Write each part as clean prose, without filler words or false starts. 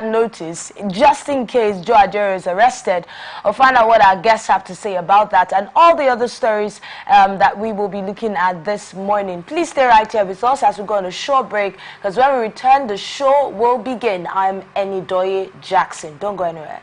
that notice, just in case Joe Ajero is arrested. We'll find out what our guests have to say about that and all the other stories that we will be looking at this morning. Please stay right here with us as we go on a short break, because when we return, the show will begin. I'm Enidoye Jackson. Don't go anywhere.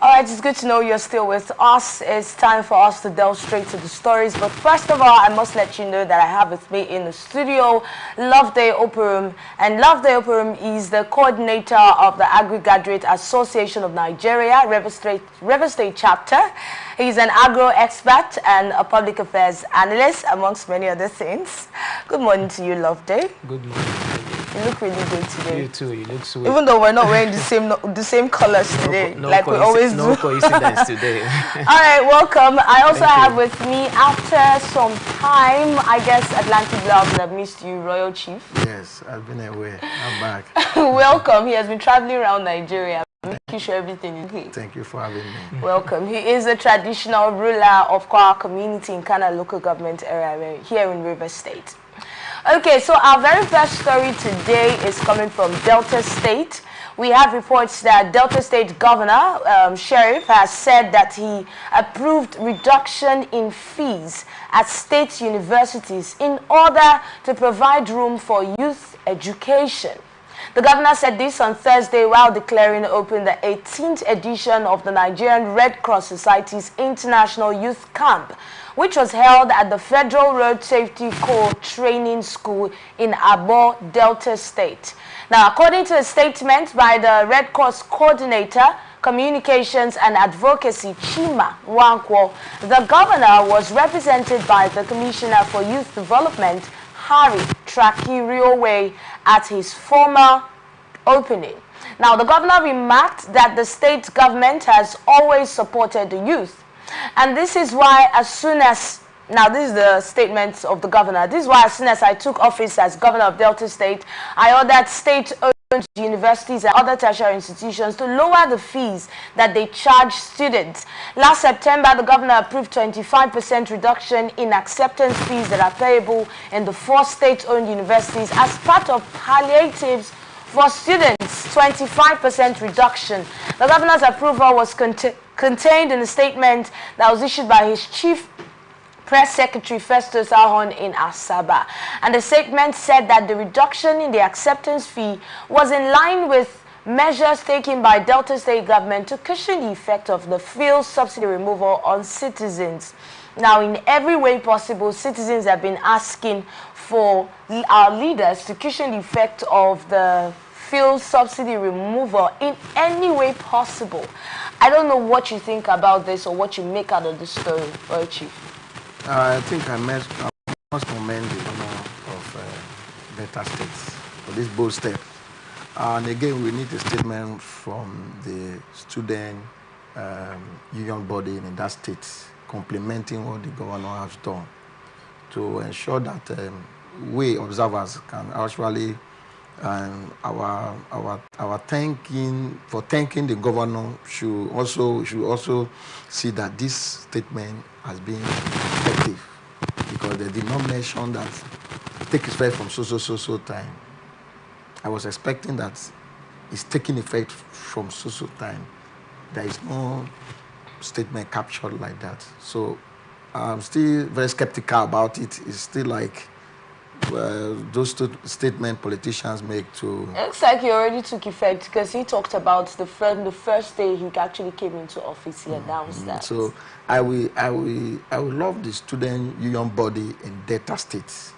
All right, it's good to know you're still with us. It's time for us to delve straight to the stories. But first of all, I must let you know that I have with me in the studio Loveday Operum. And Loveday Operum is the coordinator of the Agri-Graduate Association of Nigeria, River State chapter. He's an agro expert and a public affairs analyst, amongst many other things. Good morning to you, Loveday. Good morning. You look really good today. You too. You look sweet. Even though we're not wearing the same colors today, like we always do. No coincidence today. All right, welcome. I also have with me, after some time, I guess Atlantic Love that missed you, Royal Chief. Yes, I've been away. I'm back. Welcome. He has been traveling around Nigeria. Thank you for everything. Okay. Thank you for having me. Welcome. He is a traditional ruler of Kwara community in Kana local government area here in River State. Okay, so our very first story today is coming from Delta State. We have reports that Delta State Governor Sheriff has said that he approved reduction in fees at state universities in order to provide room for youth education. The governor said this on Thursday while declaring open the 18th edition of the Nigerian Red Cross Society's International Youth Camp, which was held at the Federal Road Safety Corps Training School in Abo, Delta State. Now, according to a statement by the Red Cross Coordinator, Communications and Advocacy, Chima Wankwo, the governor was represented by the Commissioner for Youth Development, Harry Traki-Riowe, at his formal opening. Now, the governor remarked that the state government has always supported the youth. And this is why as soon as, now this is the statement of the governor, this is why as soon as I took office as governor of Delta State, I ordered state-owned universities and other tertiary institutions to lower the fees that they charge students. Last September, the governor approved 25% reduction in acceptance fees that are payable in the 4 state-owned universities as part of palliatives for students. 25% reduction. The governor's approval was contained in a statement that was issued by his chief Press Secretary Festus Ahon in Asaba. And the statement said that the reduction in the acceptance fee was in line with measures taken by Delta State government to cushion the effect of the fuel subsidy removal on citizens. Now, in every way possible, citizens have been asking for our leaders to cushion the effect of the fuel subsidy removal in any way possible. I don't know what you think about this or what you make out of the story, Roy Chief. I think I must commend the governor of Delta State for this bold step. And again, we need a statement from the student union body in that state complementing what the governor has done to ensure that we observers can actually our thanking the governor should also see that this statement has been effective, because the denomination that take effect from so time, I was expecting that it's taking effect from so time. There is no statement captured like that, so I'm still very skeptical about it. It's still like those statement politicians make to... It looks like he already took effect, because he talked about the first day he actually came into office, he announced that. So I will love the student union body in Delta State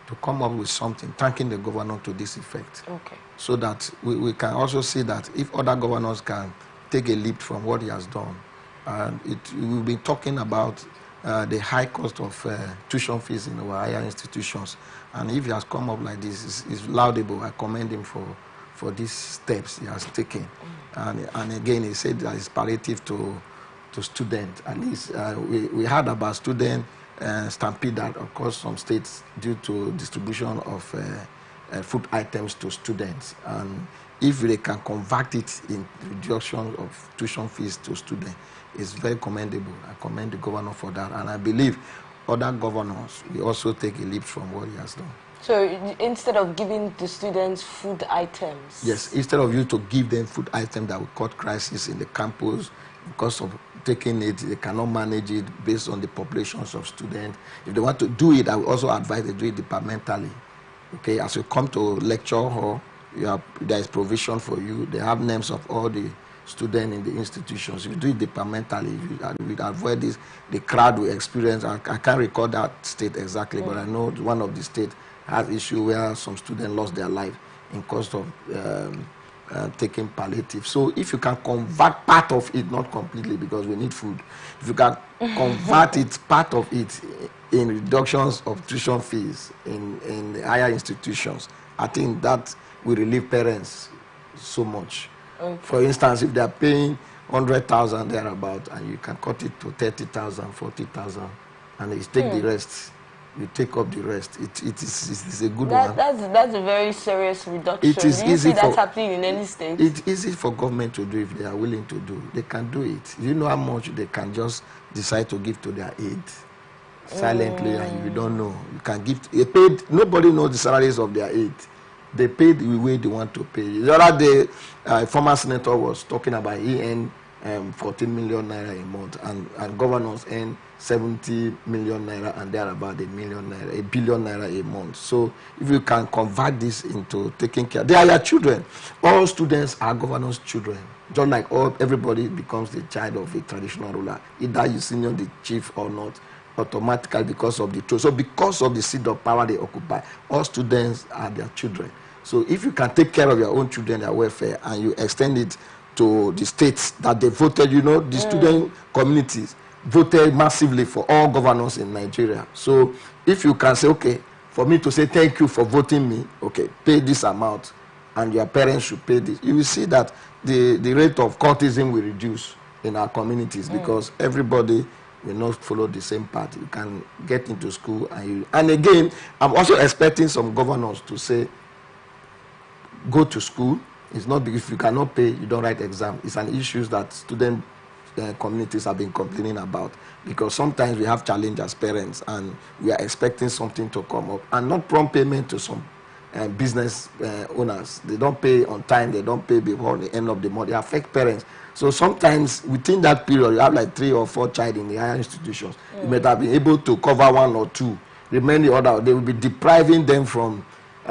to come up with something thanking the governor to this effect. Okay. So that we can also see that if other governors can take a leap from what he has done, and we've been talking about the high cost of tuition fees in our higher institutions. And if he has come up like this, it's laudable. I commend him for these steps he has taken. And again, he said that it's palliative to students. At least we heard about student stampede that occurs some states due to distribution of food items to students. And if they can convert it in reduction of tuition fees to students, it's very commendable. I commend the governor for that. And I believe other governors will also take a leap from what he has done. So instead of giving the students food items? Yes, instead of you to give them food items that will cause crisis in the campus because of taking it, they cannot manage it based on the populations of students. If they want to do it, I will also advise they do it departmentally. Okay, as you come to lecture hall, there is provision for you. They have names of all the students in the institutions. If you do it departmentally, you avoid this, the crowd will experience. I can't recall that state exactly, but I know one of the states has issue where some students lost their life in cost of taking palliative. So if you can convert part of it, not completely because we need food, if you can convert it, part of it, in reductions of tuition fees in the higher institutions, I think that will relieve parents so much. Okay. For instance, if they are paying 100,000 thereabout, and you can cut it to 30,000, 40,000, and they take the rest, you take up the rest. It's a good one. That's a very serious reduction. It is do you easy see that for, happening in any state? It's easy for government to do if they are willing to do. They can do it. You know how much they can just decide to give to their aid silently, and you don't know. You can give. They paid. Nobody knows the salaries of their aid. They paid the way they want to pay. The other day, a former senator was talking about he earned 14 million naira a month, and governors earn 70 million naira, and they're about $1 billion naira a month. So if you can convert this into taking care, they are your children. All students are governors' children. Just like everybody becomes the child of a traditional ruler, either you senior the chief or not, automatically because of the throne. So because of the seat of power they occupy, all students are their children. So if you can take care of your own children, their welfare, and you extend it to the states that they voted, you know, the student communities voted massively for all governors in Nigeria. So if you can say, okay, for me to say thank you for voting me, okay, pay this amount, and your parents should pay this, you will see that the rate of cultism will reduce in our communities because everybody will not follow the same path. You can get into school, and again, I'm also expecting some governors to say, go to school. It's not if you cannot pay, you don't write exam. It's an issue that student communities have been complaining about, because sometimes we have challenge as parents and we are expecting something to come up, and not prompt payment to some business owners. They don't pay on time, they don't pay before the end of the month. They affect parents. So sometimes within that period, you have like 3 or 4 child in the higher institutions. You may have been able to cover 1 or 2. Remain the other. They will be depriving them from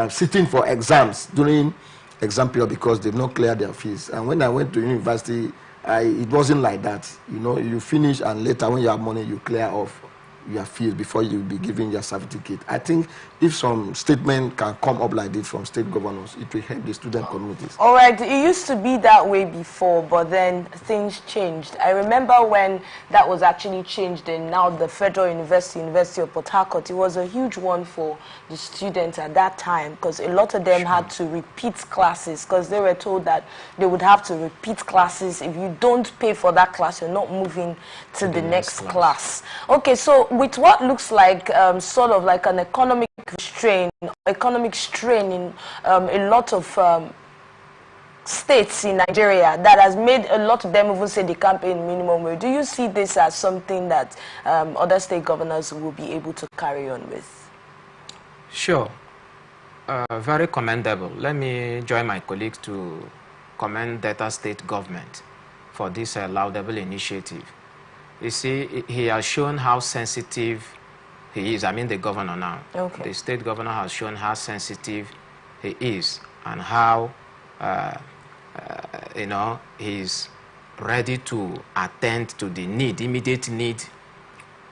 sitting for exams during exam period because they've not cleared their fees. And when I went to university, it wasn't like that. You know, you finish and later when you have money, you clear off your fees before you be given your certificate. I think if some statement can come up like this from state governors, it will help the student communities. All right, it used to be that way before, but then things changed. I remember when that was actually changed, and now the Federal University of Port Harcourt, it was a huge one for the students at that time, because a lot of them had to repeat classes, because they were told that they would have to repeat classes. If you don't pay for that class, you're not moving to the next class. Okay, so with what looks like sort of like an economic strain in a lot of states in Nigeria that has made a lot of them even say they can't pay minimum wage. Do you see this as something that other state governors will be able to carry on with? Sure. Very commendable. Let me join my colleagues to commend Delta State government for this laudable initiative. You see, he has shown how sensitive he is. I mean the governor now. Okay. The state governor has shown how sensitive he is and how, you know, he's ready to attend to the need, immediate need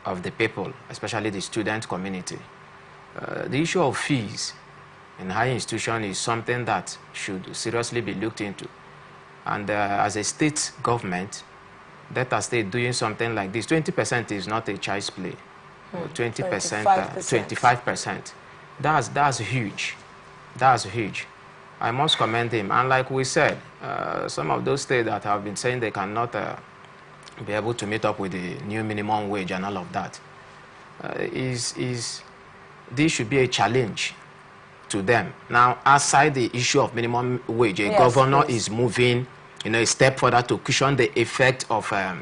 of the people, especially the student community. The issue of fees in higher institution is something that should seriously be looked into. And as a state government, Delta State doing something like this, 20% is not a child's play. 20%, 25%. That's huge. That's huge. I must commend him. And like we said, some of those states that have been saying they cannot be able to meet up with the new minimum wage and all of that, this should be a challenge to them. Now, outside the issue of minimum wage, a governor is moving, you know, a step further to cushion the effect of the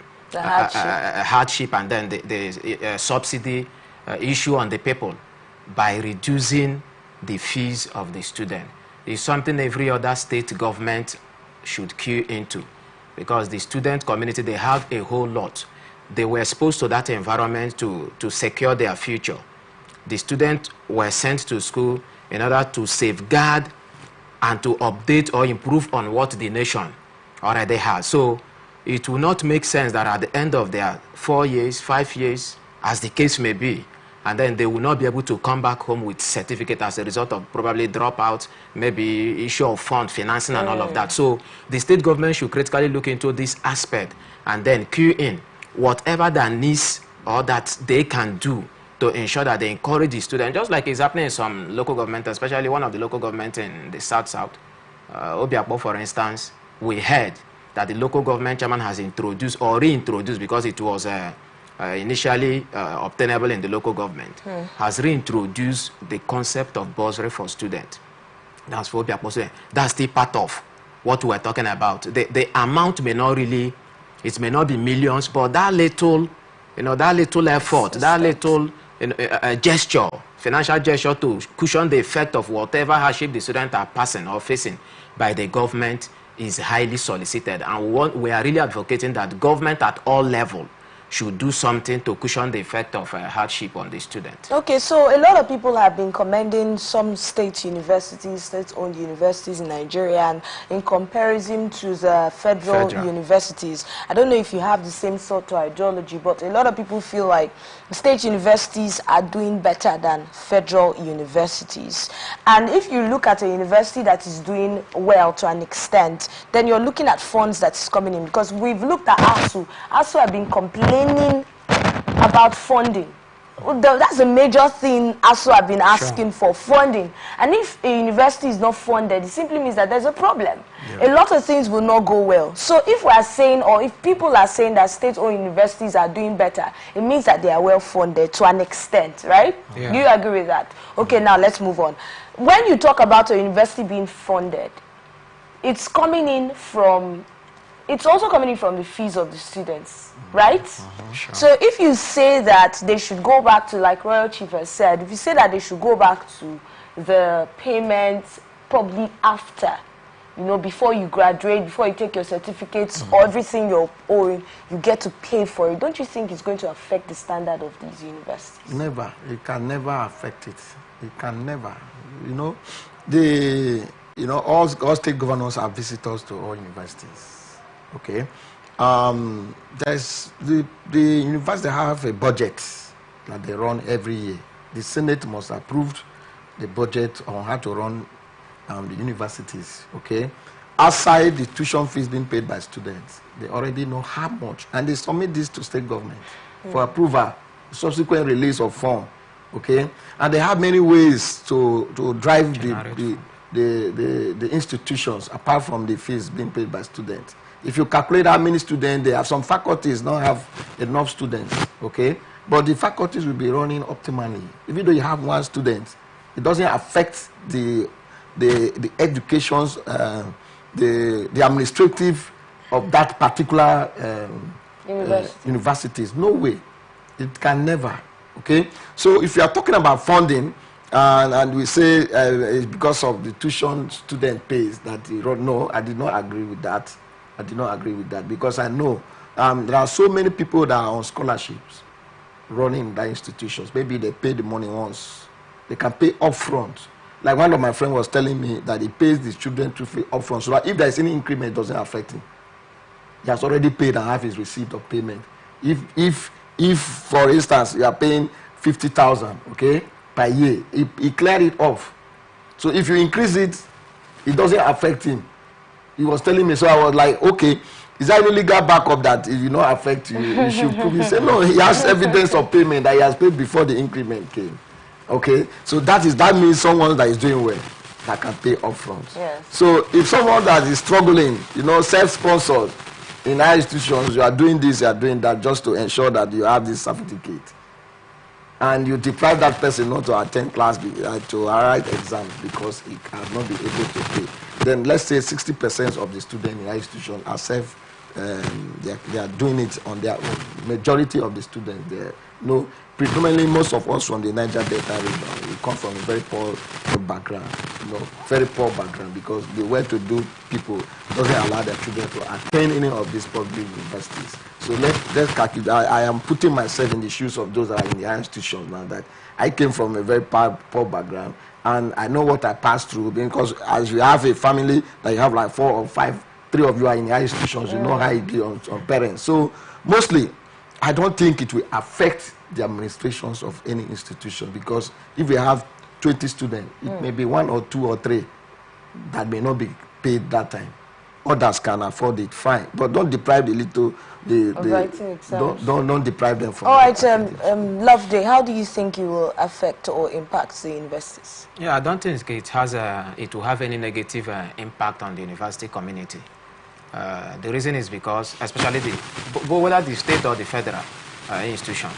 hardship and then the subsidy issue on the people by reducing the fees of the student. It's something every other state government should key into, because the student community, they have a whole lot. They were exposed to that environment to secure their future. The students were sent to school in order to safeguard and to update or improve on what the nation already has. So it will not make sense that at the end of their 4 years, 5 years, as the case may be, and then they will not be able to come back home with certificate as a result of probably dropout, maybe issue of fund financing and all of that. So the state government should critically look into this aspect and then cue in whatever that needs or that they can do to ensure that they encourage the students, just like it's happening in some local government, especially one of the local government in the South, Obiakpo, for instance. We heard that the local government chairman has introduced or reintroduced, because it was initially obtainable in the local government, has reintroduced the concept of bursary for students. That's still part of what we're talking about. The amount may not really, it may not be millions, but that little, that little effort, that little gesture, financial gesture to cushion the effect of whatever hardship the students are passing or facing by the government is highly solicited. And we are really advocating that government at all levels should do something to cushion the effect of hardship on the student. Okay, so a lot of people have been commending some state universities, state-owned universities in Nigeria, and in comparison to the federal universities. I don't know if you have the same sort of ideology, but a lot of people feel like state universities are doing better than federal universities. And if you look at a university that is doing well to an extent, then you're looking at funds that is coming in, because we've looked at ASU. ASU have been complaining about funding. That's a major thing ASU have been asking for, funding. And if a university is not funded, it simply means that there's a problem. A lot of things will not go well. So if we are saying, or if people are saying that state-owned universities are doing better, it means that they are well funded to an extent, right? Do you agree with that? Okay, now let's move on. When you talk about a university being funded, it's coming in from, it's also coming in from the fees of the students, right? Sure. So if you say that they should go back to, like Royal Chief has said, if you say that they should go back to the payments probably after, before you graduate, before you take your certificates, or everything you're owing, you get to pay for it, don't you think it's going to affect the standard of these universities? Never. It can never affect it. It can never. All state governors are visitors to all universities. Okay, there's the university have a budget that they run every year. The Senate must approve the budget on how to run the universities. Okay, outside the tuition fees being paid by students, they already know how much, and they submit this to state government for approval, subsequent release of form. Okay, and they have many ways to drive the institutions apart from the fees being paid by students. If you calculate how many students they have, some faculties don't have enough students, okay? But the faculties will be running optimally. Even though you have one student, it doesn't affect the educations, the administrative of that particular universities. No way. It can never, okay? So if you are talking about funding, and we say it's because of the tuition student pays that you don't know, I did not agree with that. I did not agree with that, because I know there are so many people that are on scholarships running that institutions. Maybe they pay the money once. They can pay upfront. Like one of my friends was telling me that he pays the student to pay upfront, so that if there is any increment, it doesn't affect him. He has already paid and have his receipt of payment. If for instance, you are paying 50,000, okay, per year, he cleared it off. So if you increase it, it doesn't affect him. He was telling me, so I was like, okay, is that any legal backup that if you not affect you, you should prove? He said, no, he has evidence of payment that he has paid before the increment came. Okay, so that means someone that is doing well that can pay upfront. Yes. So if someone that is struggling, self-sponsored in high institutions, you are doing this, you are doing that just to ensure that you have this certificate, and you deprive that person not to attend class, to write exams because he cannot be able to pay, then let's say 60% of the students in high institution are they are doing it on their own. Majority of the students, predominantly most of us from the Niger Delta region, we come from a very poor background, very poor background, because the well-to-do people doesn't allow their children to attend any of these public universities. So let's calculate. I am putting myself in the shoes of those that are in the high institutions now, that I came from a very poor background, and I know what I passed through, because as you have a family that you have like 4 or 5, 3 of you are in high institutions, you know how it be on parents. So mostly, I don't think it will affect the administrations of any institution, because if we have 20 students, it may be 1 or 2 or 3 that may not be paid that time. Others can afford it, fine, but don't deprive the little. Don't deprive them from. All right, Loveday, how do you think it will affect or impact the universities? Yeah, I don't think it will have any negative impact on the university community. The reason is because, especially whether the state or the federal, institution.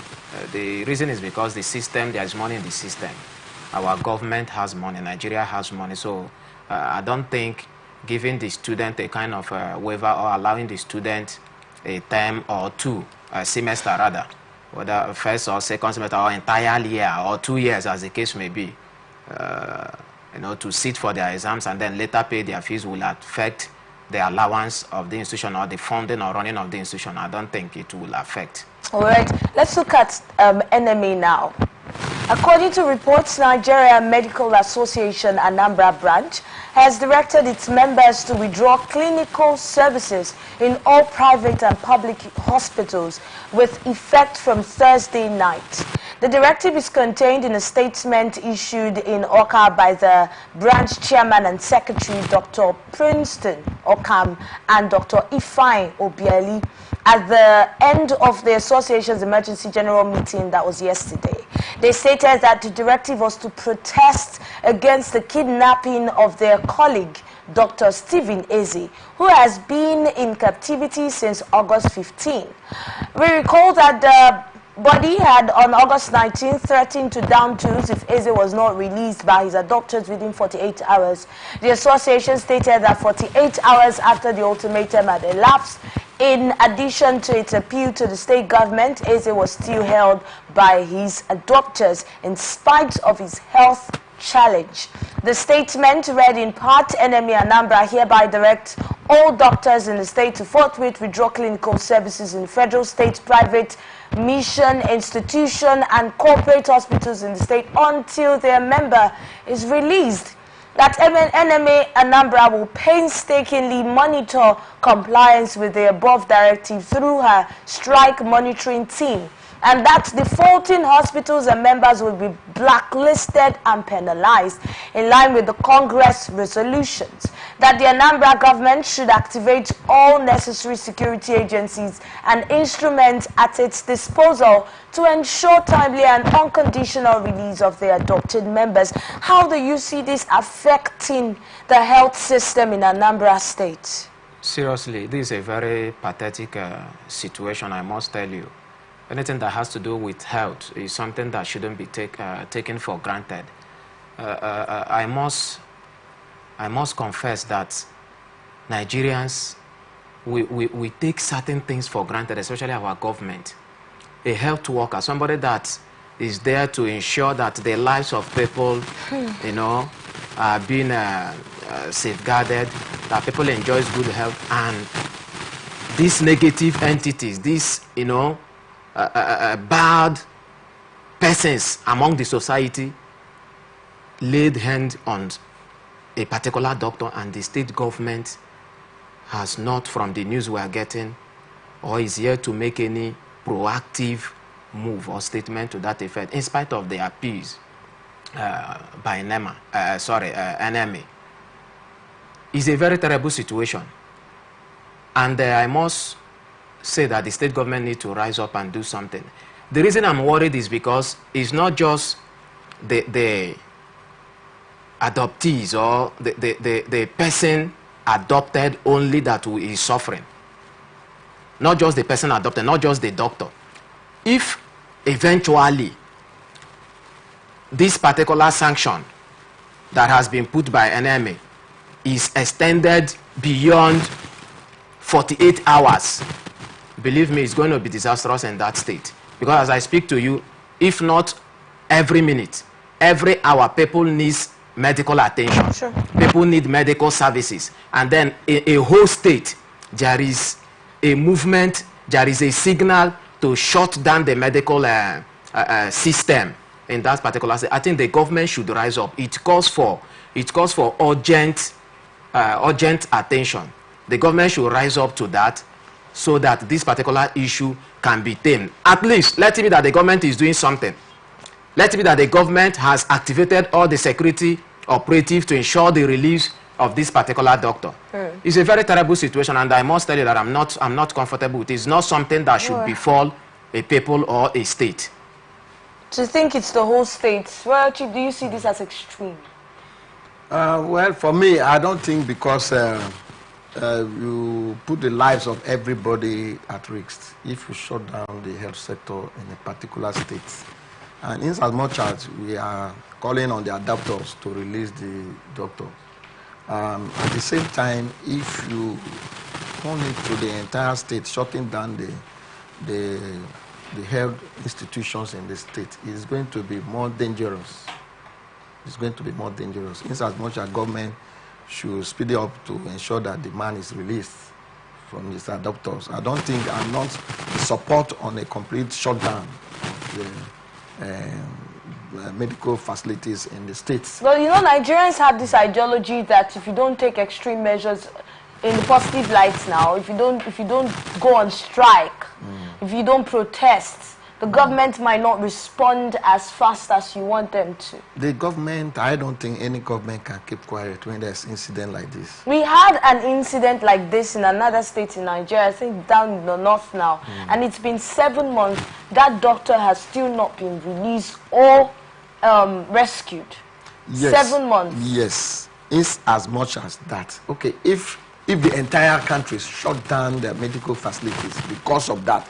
The reason is because the system, there is money in the system. Our government has money, Nigeria has money, so I don't think giving the student a kind of waiver or allowing the student a term or two, a semester rather, whether first or second semester or entire year or 2 years as the case may be, you know, to sit for their exams and then later pay their fees will affect the allowance of the institution or the funding or running of the institution. I don't think it will affect. All right, let's look at NMA now. According to reports, Nigeria Medical Association Anambra branch has directed its members to withdraw clinical services in all private and public hospitals with effect from Thursday night. The directive is contained in a statement issued in Awka by the branch chairman and secretary, Dr. Princeton Okam and Dr. Ifeanyi Obieli, at the end of the association's emergency general meeting that was yesterday. They stated that the directive was to protest against the kidnapping of their colleague, Dr. Stephen Eze, who has been in captivity since August 15. We recall that the body had on August 19 threatened to down tools if Eze was not released by his adopters within 48 hours. The association stated that 48 hours after the ultimatum had elapsed, in addition to its appeal to the state government, Eze was still held by his adopters in spite of his health challenge. The statement read in part, NMA Anambra hereby directs all doctors in the state to forthwith withdraw clinical services in federal, state, private, mission, institution, and corporate hospitals in the state until their member is released. That NMA Anambra will painstakingly monitor compliance with the above directive through her strike monitoring team, and that defaulting hospitals and members will be blacklisted and penalized in line with the Congress resolutions. That the Anambra government should activate all necessary security agencies and instruments at its disposal to ensure timely and unconditional release of their adopted members. How do you see this affecting the health system in Anambra State? Seriously, this is a very pathetic situation, I must tell you. Anything that has to do with health is something that shouldn't be taken for granted. I must confess that Nigerians, we take certain things for granted, especially our government. A health worker, somebody that is there to ensure that the lives of people, you know, are being safeguarded, that people enjoy good health, and these negative entities, these, you know, bad persons among the society laid hand on a particular doctor, and the state government has not, from the news we are getting, or is here to make any proactive move or statement to that effect, in spite of the appeals by NMA. It's a very terrible situation. And I must say that the state government needs to rise up and do something. The reason I'm worried is because it's not just the adoptees or the person adopted only that is suffering. Not just the person adopted, not just the doctor. If eventually this particular sanction that has been put by NMA is extended beyond 48 hours, believe me, it's going to be disastrous in that state. Because as I speak to you, if not every minute, every hour, people need medical attention. Sure. People need medical services. And then a whole state, there is a movement, there is a signal to shut down the medical system in that particular state. I think the government should rise up. It calls for urgent attention. The government should rise up to that so that this particular issue can be tamed. At least, let it be that the government is doing something. Let it be that the government has activated all the security operatives to ensure the release of this particular doctor. It's a very terrible situation, and I must tell you that I'm not comfortable with it. It's not something that should befall a people or a state. Do you think it's the whole state? Well, Chief, do you see this as extreme? Well, for me, I don't think, because you put the lives of everybody at risk if you shut down the health sector in a particular state. And in as much as we are calling on the adapters to release the doctor, at the same time, if you turn it to the entire state, shutting down the health institutions in the state, is going to be more dangerous. It's going to be more dangerous. In as much as government should speed it up to ensure that the man is released from his adopters. I don't think I'm not support on a complete shutdown of the medical facilities in the states. Well, you know, Nigerians have this ideology that if you don't take extreme measures in the positive lights now, if you don't go on strike, if you don't protest, the government might not respond as fast as you want them to. The government, I don't think any government can keep quiet when there's incident like this. We had an incident like this in another state in Nigeria, I think down in the north now, and it's been 7 months. That doctor has still not been released or rescued. Yes. 7 months. Yes, it's as much as that. Okay, if the entire country shut down their medical facilities because of that,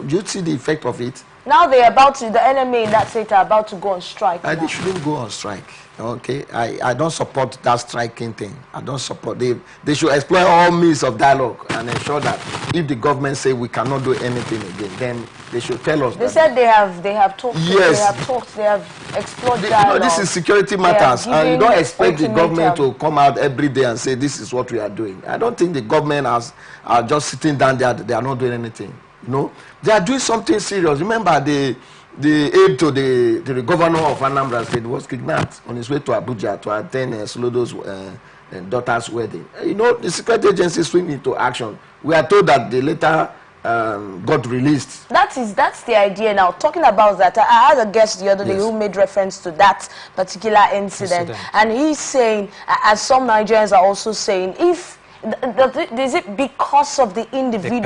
do you see the effect of it? Now they're about to, the NMA in that state are about to go on strike. They shouldn't go on strike. Okay, I don't support that striking thing. I don't support. They should explore all means of dialogue and ensure that if the government say we cannot do anything again, then they should tell us. They said they have talked. Yes. They have talked. They have explored dialogue. You know, this is security matters, and you don't expect the government to come out every day and say this is what we are doing. I don't think the government are just sitting down there. They are not doing anything. You know, they are doing something serious. Remember the aide to the governor of Anambra State was kidnapped on his way to Abuja to attend Solodo's daughter's wedding. You know, the security agencies swing into action. We are told that they later got released. That's the idea now. Talking about that, I had a guest the other day who made reference to that particular incident. And he's saying, as some Nigerians are also saying, if is it because of the individual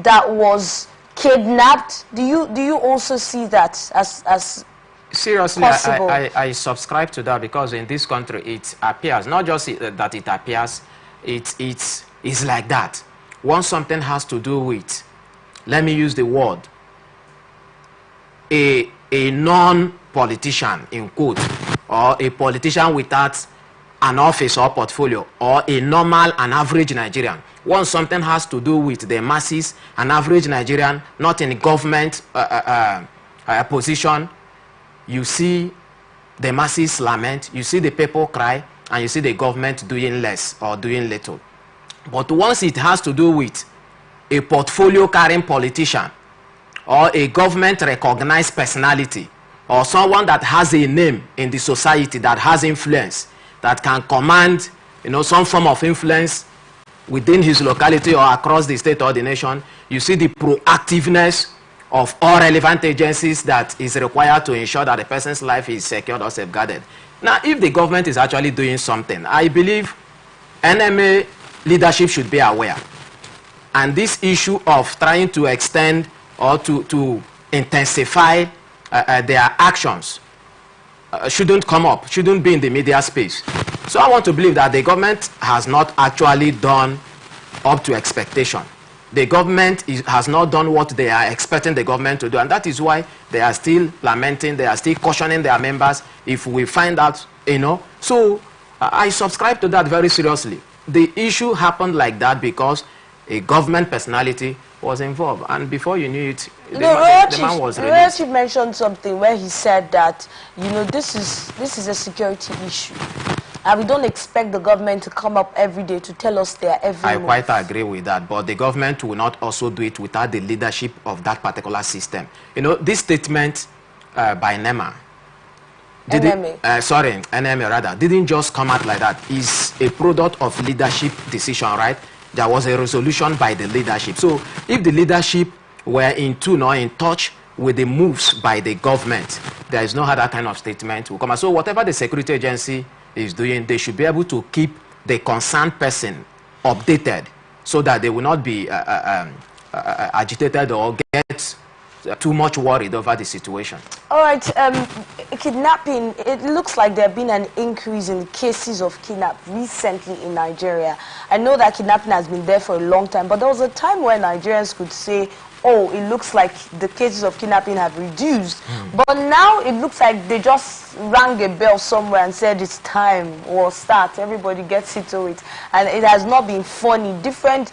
that was kidnapped? Do you also see that as seriously possible? I subscribe to that, because in this country it appears, not just that it appears, it's like that. Once something has to do with, let me use the word, a non-politician in quote, or a politician without an office or portfolio, or a normal and average Nigerian. Once something has to do with the masses, an average Nigerian, not in a government position, you see the masses lament, you see the people cry, and you see the government doing less or doing little. But once it has to do with a portfolio carrying politician, or a government recognized personality, or someone that has a name in the society, that has influence, that can command, you know, some form of influence within his locality or across the state or the nation, you see the proactiveness of all relevant agencies that is required to ensure that the person's life is secured or safeguarded. Now, if the government is actually doing something, I believe NMA leadership should be aware. And this issue of trying to extend or to intensify their actions shouldn't come up, shouldn't be in the media space. So I want to believe that the government has not actually done up to expectation. The government has not done what they are expecting the government to do, and that is why they are still lamenting, they are still cautioning their members if we find out, you know. So I subscribe to that very seriously. The issue happened like that because a government personality was involved, and before you knew it, the man was released. Chief mentioned something where he said that, you know, this is a security issue, and we don't expect the government to come up every day to tell us their every move. I quite agree with that, but the government will not also do it without the leadership of that particular system. You know, this statement by NEMA, NMA rather, didn't just come out like that. It's a product of leadership decision, right? There was a resolution by the leadership. So if the leadership were in tune or in touch with the moves by the government, there is no other kind of statement will come out. So whatever the security agency is doing, they should be able to keep the concerned person updated so that they will not be agitated or get too much worried over the situation. All right, kidnapping, it looks like there have been an increase in cases of kidnap recently in Nigeria. I know that kidnapping has been there for a long time, but there was a time where Nigerians could say, oh, it looks like the cases of kidnapping have reduced. But now it looks like they just rang a bell somewhere and said it's time or start. Everybody gets into it. And it has not been funny. Different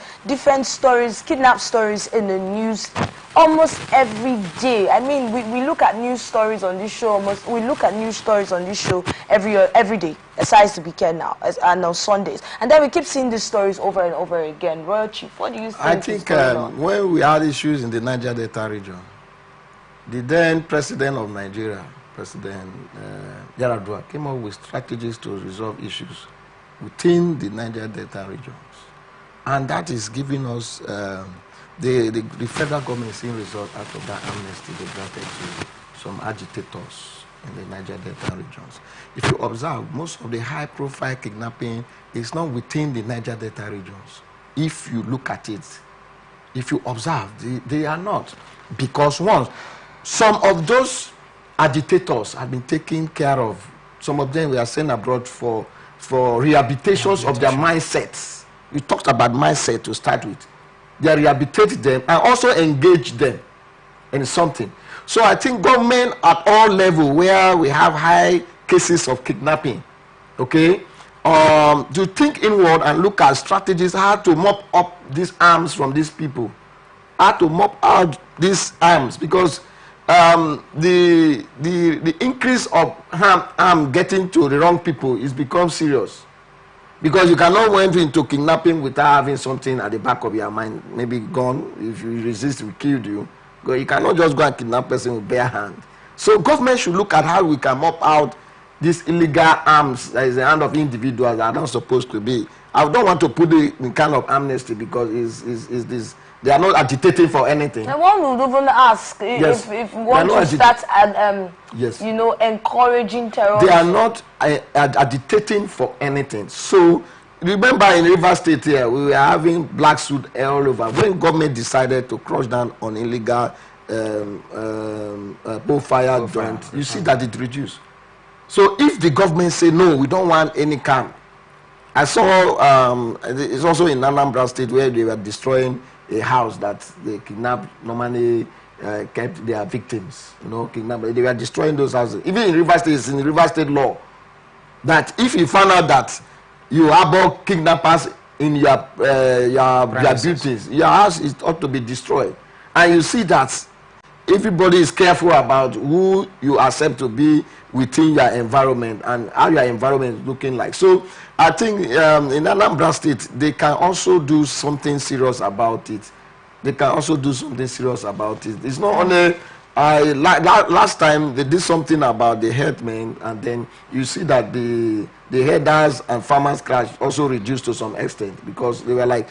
stories, kidnap stories in the news almost every day. I mean, we look at news stories on this show we look at news stories on this show every day, besides the weekend now, and on Sundays. And then we keep seeing these stories over and over again. Royal Chief, what do you think? I think when we had issues in the Niger Delta region, the then president of Nigeria, President Yaradua, came up with strategies to resolve issues within the Niger Delta regions. And that is giving us the federal government is seeing results out of that amnesty they granted to some agitators in the Niger Delta regions. If you observe, most of the high-profile kidnapping is not within the Niger Delta regions. If you look at it, if you observe, they are not. Because some of those agitators have been taken care of. Some of them we are sent abroad for rehabilitations of their mindsets. We talked about mindset to start with. They rehabilitate them and also engage them in something. So I think government at all levels where we have high cases of kidnapping, okay, to think inward and look at strategies how to mop up these arms from these people, how to mop out these arms, because the increase of harm getting to the wrong people is become serious. Because you cannot went into kidnapping without having something at the back of your mind, maybe gun. If you resist, we killed you. You cannot just go and kidnap a person with bare hand. So government should look at how we can mop out these illegal arms that is the hand of individuals that are not supposed to be. I don't want to put it in kind of amnesty because they are not agitating for anything. And one would even ask if you want to start you know, encouraging terrorism. They are not agitating for anything. So remember in River State here, we were having black suit all over. When government decided to crush down on illegal bonfire joint, you see that it reduced. So if the government say no, we don't want any camp. I saw it's also in Anambra State where they were destroying a house that they kidnapped, normally kept their victims, you know, kidnapped. They were destroying those houses. Even in River State, it's in the River State law that if you find out that you harbor kidnappers in your buildings, your house is ought to be destroyed. And you see that everybody is careful about who you accept to be within your environment and how your environment is looking like. So I think in Anambra State, they can also do something serious about it. They can also do something serious about it. It's not only, last time they did something about the herdsmen, and then you see that the herders and farmers crash also reduced to some extent because they were like,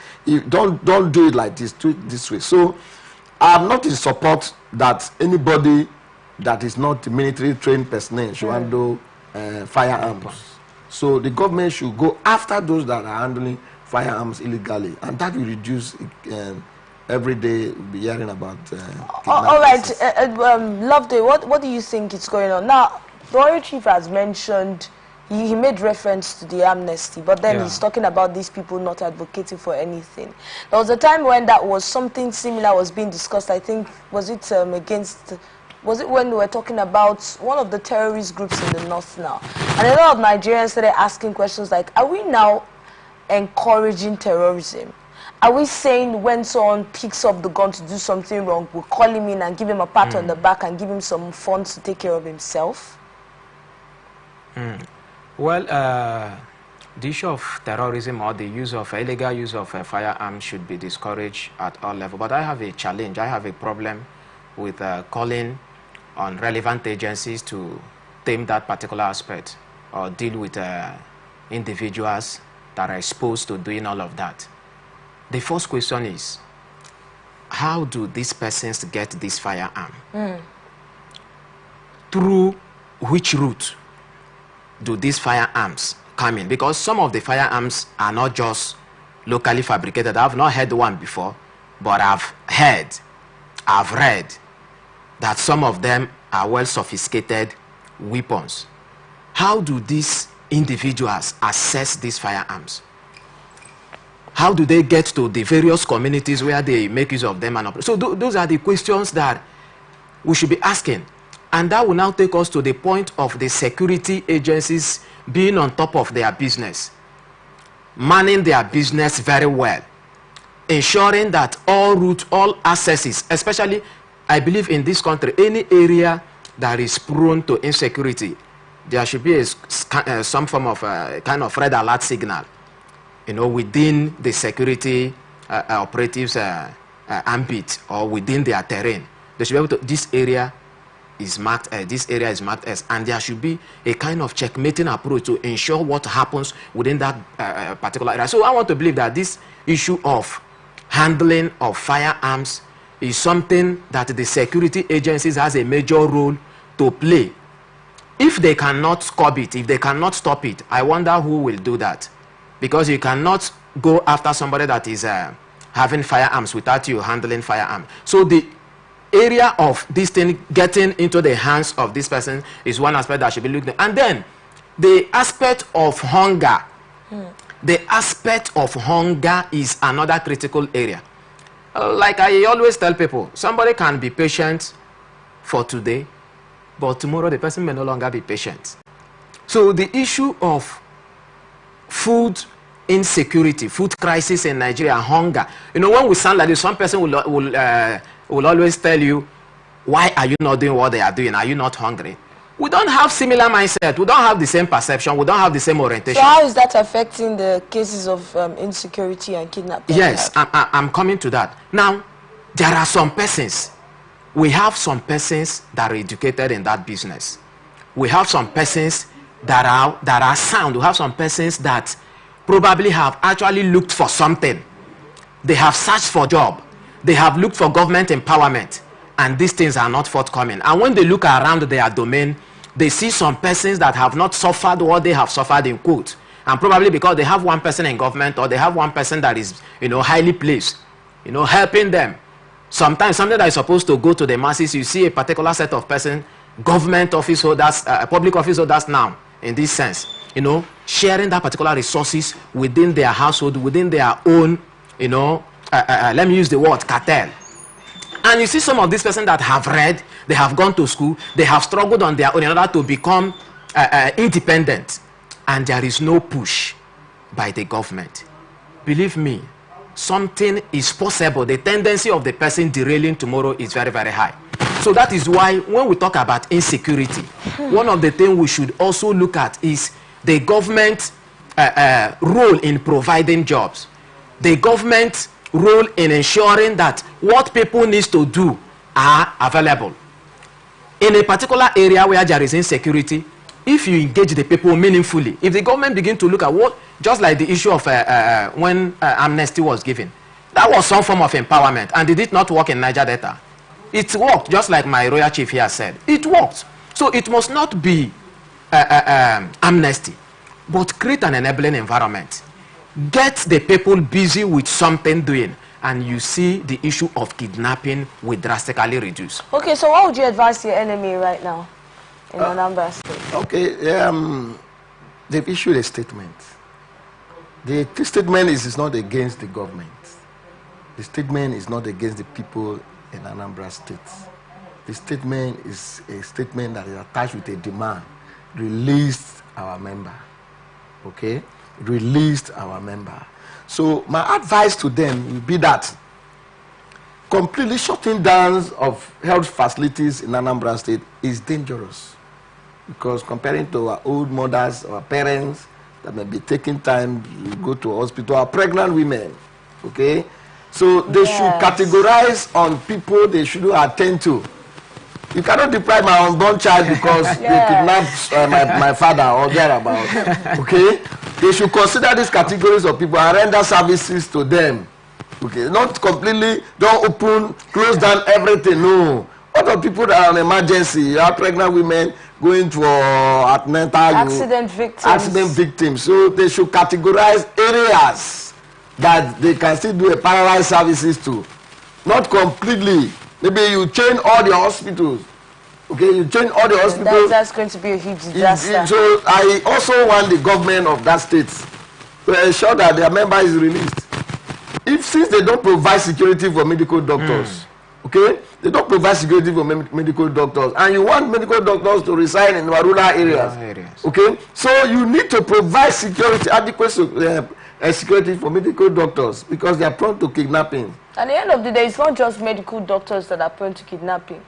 don't do it like this, do it this way. So I'm not in support that anybody that is not military trained personnel should handle firearms. So the government should go after those that are handling firearms illegally, and that will reduce every day we'll be hearing about all right, Loveday, what do you think is going on? Now, the Royal Chief has mentioned, he made reference to the amnesty, but then he's talking about these people not advocating for anything. There was a time when that was something similar was being discussed. I think, was it when we were talking about one of the terrorist groups in the north now? And a lot of Nigerians started asking questions like, are we now encouraging terrorism? Are we saying when someone picks up the gun to do something wrong, we'll call him in and give him a pat on the back and give him some funds to take care of himself? Well, the issue of terrorism or the use of illegal use of firearms should be discouraged at all levels. But I have a challenge. I have a problem with calling on relevant agencies to tame that particular aspect or deal with individuals that are exposed to doing all of that. The first question is, how do these persons get this firearm? Through which route do these firearms come in? Because some of the firearms are not just locally fabricated. I've not heard one before, but I've heard, I've read that some of them are well sophisticated weapons. How do these individuals access these firearms? How do they get to the various communities where they make use of them? And so those are the questions that we should be asking. And that will now take us to the point of the security agencies being on top of their business, manning their business very well, ensuring that all routes, all accesses, especially, I believe in this country, any area that is prone to insecurity, there should be some form of kind of red alert signal, you know, within the security operatives ambit or within their terrain. They should be able to, this area is marked as, and there should be a kind of checkmating approach to ensure what happens within that particular area. So I want to believe that this issue of handling of firearms is something that the security agencies has a major role to play. If they cannot curb it, if they cannot stop it, I wonder who will do that. Because you cannot go after somebody that is having firearms without you handling firearms. So the area of this thing getting into the hands of this person is one aspect that should be looked at. And then the aspect of hunger. The aspect of hunger is another critical area. Like I always tell people, somebody can be patient for today, but tomorrow the person may no longer be patient. So the issue of food insecurity, food crisis in Nigeria, hunger. You know, when we sound like this, some person will always tell you, why are you not doing what they are doing? Are you not hungry? We don't have similar mindset. We don't have the same perception. We don't have the same orientation. So how is that affecting the cases of insecurity and kidnapping? Yes, I'm coming to that. Now, there are some persons. We have some persons that are educated in that business. We have some persons that are sound. We have some persons that probably have actually looked for something. They have searched for job. They have looked for government empowerment. And these things are not forthcoming. And when they look around their domain, they see some persons that have not suffered what they have suffered in quote. And probably because they have one person in government or they have one person that is, you know, highly placed, you know, helping them. Sometimes something that is supposed to go to the masses, you see a particular set of persons, government office holders, public office holders now, in this sense, you know, sharing that particular resources within their household, within their own, you know, let me use the word cartel. And you see some of these persons that have read, they have gone to school, they have struggled on their own in order to become independent. And there is no push by the government. Believe me, something is possible. The tendency of the person derailing tomorrow is very, very high. So that is why when we talk about insecurity, one of the things we should also look at is the government role in providing jobs. The government role in ensuring that what people need to do are available. In a particular area where there is insecurity, if you engage the people meaningfully, if the government begin to look at what, just like the issue of when amnesty was given, that was some form of empowerment, and did it not work in Niger Delta? It worked, just like my royal chief here said. It worked. So it must not be amnesty, but create an enabling environment. Get the people busy with something doing, and you see the issue of kidnapping will drastically reduce. Okay, so what would you advise your enemy right now in Anambra State? Okay, they've issued a statement. The statement is not against the government. The statement is not against the people in Anambra State. The statement is a statement that is attached with a demand. Release our member. Okay? Released our member. So my advice to them will be that completely shutting down of health facilities in Anambra State is dangerous, because comparing to our old mothers, our parents that may be taking time to go to hospital, our pregnant women, okay? So they should categorize on people they should attend to. You cannot deprive my unborn child because they kidnapped my father or thereabout. Okay? They should consider these categories of people and render services to them. Okay? Not completely, don't open, close down everything. No. What are people that are on emergency? You have pregnant women going for accident victims. Accident victims. So they should categorize areas that they can still do a parallel services to. Not completely Maybe you change all the hospitals. Okay, you change all the hospitals. That's going to be a huge disaster. So I also want the government of that state to ensure that their member is released. Since they don't provide security for medical doctors, okay, they don't provide security for medical doctors, and you want medical doctors to reside in rural areas, okay, so you need to provide security, adequate security for medical doctors, because they are prone to kidnapping. At the end of the day, it's not just medical doctors that are prone to kidnapping.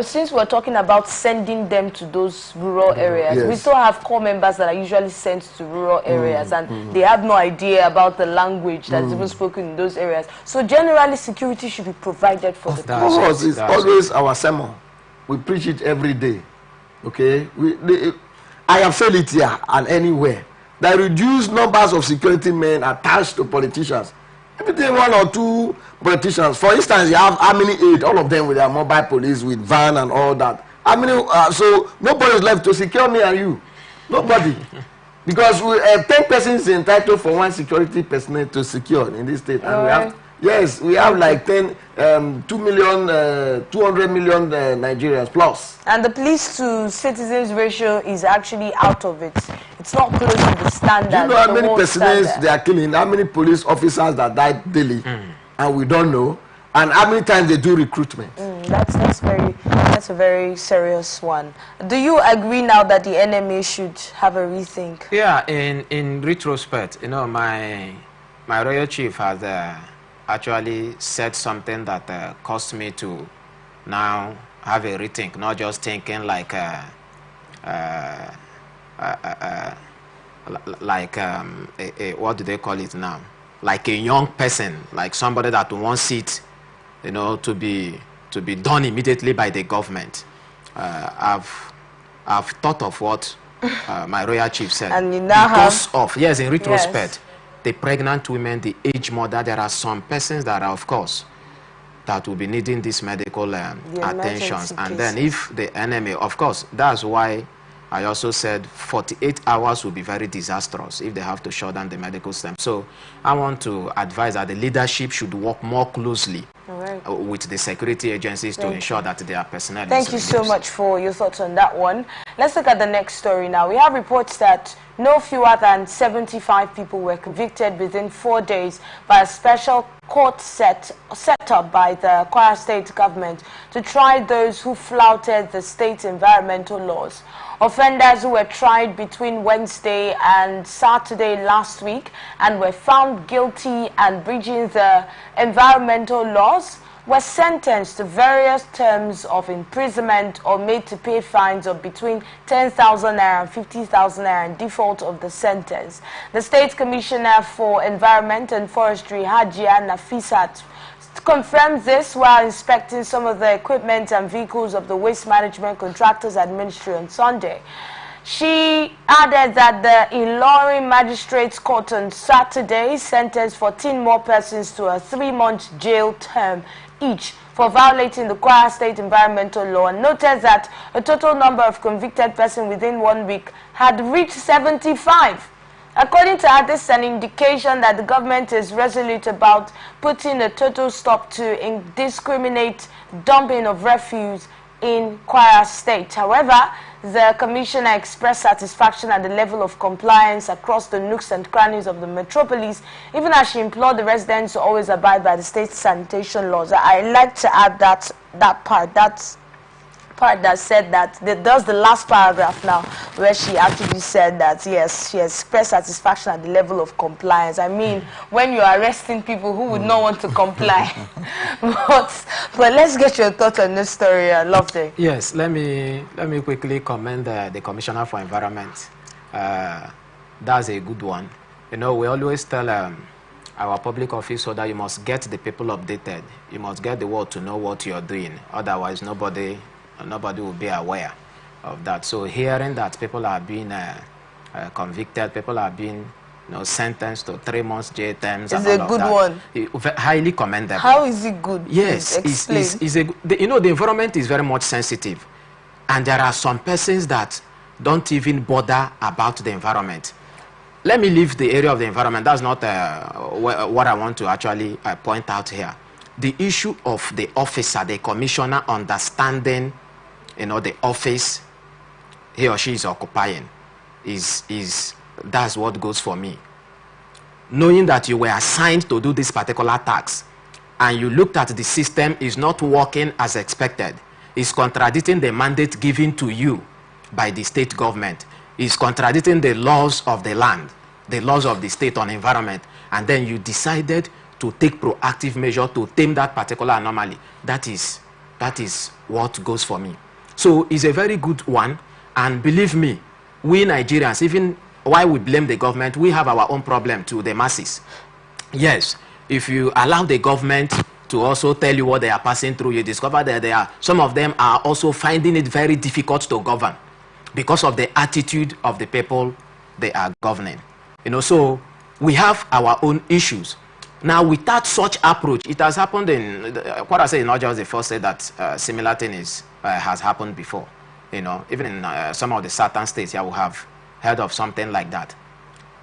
Since we're talking about sending them to those rural areas, we still have core members that are usually sent to rural areas, and they have no idea about the language that's even spoken in those areas. So generally, security should be provided for the people. Of course, it's always our sermon. We preach it every day. Okay, I have said it here and anywhere. That reduced numbers of security men attached to politicians. Everything, 1 or 2 politicians. For instance, you have how many 8, all of them with their mobile police, with van and all that. How many? So nobody is left to secure me and you. Nobody. Because 10 persons entitled for 1 security personnel to secure in this state. And we have, yes, we have like 200 million Nigerians plus. And the police to citizens ratio is actually out of it. It's not close to the standard. Do you know how many personnel they are killing? How many police officers that die daily? And we don't know. And how many times they do recruitment? That's a very serious one. Do you agree now that the NMA should have a rethink? Yeah, in retrospect, you know, my royal chief has actually said something that caused me to now have a rethink, not just thinking like what do they call it now? Like a young person, like somebody that wants it, you know, to be done immediately by the government. I've thought of what my royal chief said. And you now because of, yes, in retrospect, the pregnant women, the aged mother, there are some persons that are, of course, that will be needing this medical attentions. And then if the enemy, of course, that's why I also said 48 hours will be very disastrous if they have to shut down the medical system. So I want to advise that the leadership should work more closely with the security agencies to ensure that their personnel is Thank you so much for your thoughts on that one. Let's look at the next story now. We have reports that no fewer than 75 people were convicted within 4 days by a special court set up by the Kwara State government to try those who flouted the state's environmental laws. Offenders who were tried between Wednesday and Saturday last week and were found guilty and breaching the environmental laws were sentenced to various terms of imprisonment or made to pay fines of between 10,000 naira and 50,000 naira in default of the sentence. The State Commissioner for Environment and Forestry, Hajia Nafisat, confirmed this while inspecting some of the equipment and vehicles of the Waste Management Contractors Administration on Sunday. She added that the Ilorin Magistrates Court on Saturday sentenced 14 more persons to a 3-month jail term each for violating the Kwara State environmental law, and noted that a total number of convicted persons within 1 week had reached 75. According to her, this is an indication that the government is resolute about putting a total stop to indiscriminate dumping of refuse in Kwara State. However, the commissioner expressed satisfaction at the level of compliance across the nooks and crannies of the metropolis, even as she implored the residents to always abide by the state sanitation laws. I'd like to add that part that said that, that's the last paragraph now, where she actually said that, yes, she has expressed satisfaction at the level of compliance. I mean, when you're arresting people who would not want to comply. but let's get your thoughts on this story. I loved it. Yes, let me quickly commend the Commissioner for Environment. That's a good one. You know, we always tell our public officer that you must get the people updated. You must get the world to know what you're doing. Otherwise, nobody will be aware of that. So hearing that people are being convicted, people are being sentenced to 3 months jail terms. It's a good one. Highly commendable. How is it good? Yes, the environment is very much sensitive, and there are some persons that don't even bother about the environment. Let me leave the area of the environment. That's not what I want to actually point out here. the issue of the officer, the commissioner, understanding, the office he or she is occupying, that's what goes for me. Knowing that you were assigned to do this particular task, and you looked at the system is not working as expected, is contradicting the mandate given to you by the state government, is contradicting the laws of the land, the laws of the state on environment, and then you decided to take proactive measure to tame that particular anomaly. That is what goes for me. So it's a very good one, and believe me, we Nigerians, even while we blame the government, we have our own problem to the masses. Yes, if you allow the government to also tell you what they are passing through, you discover that some of them are also finding it very difficult to govern because of the attitude of the people they are governing. So we have our own issues. Now, without such approach, it has happened in, what I say, not just the first state that similar thing has happened before. Even in some of the southern states, you will have heard of something like that.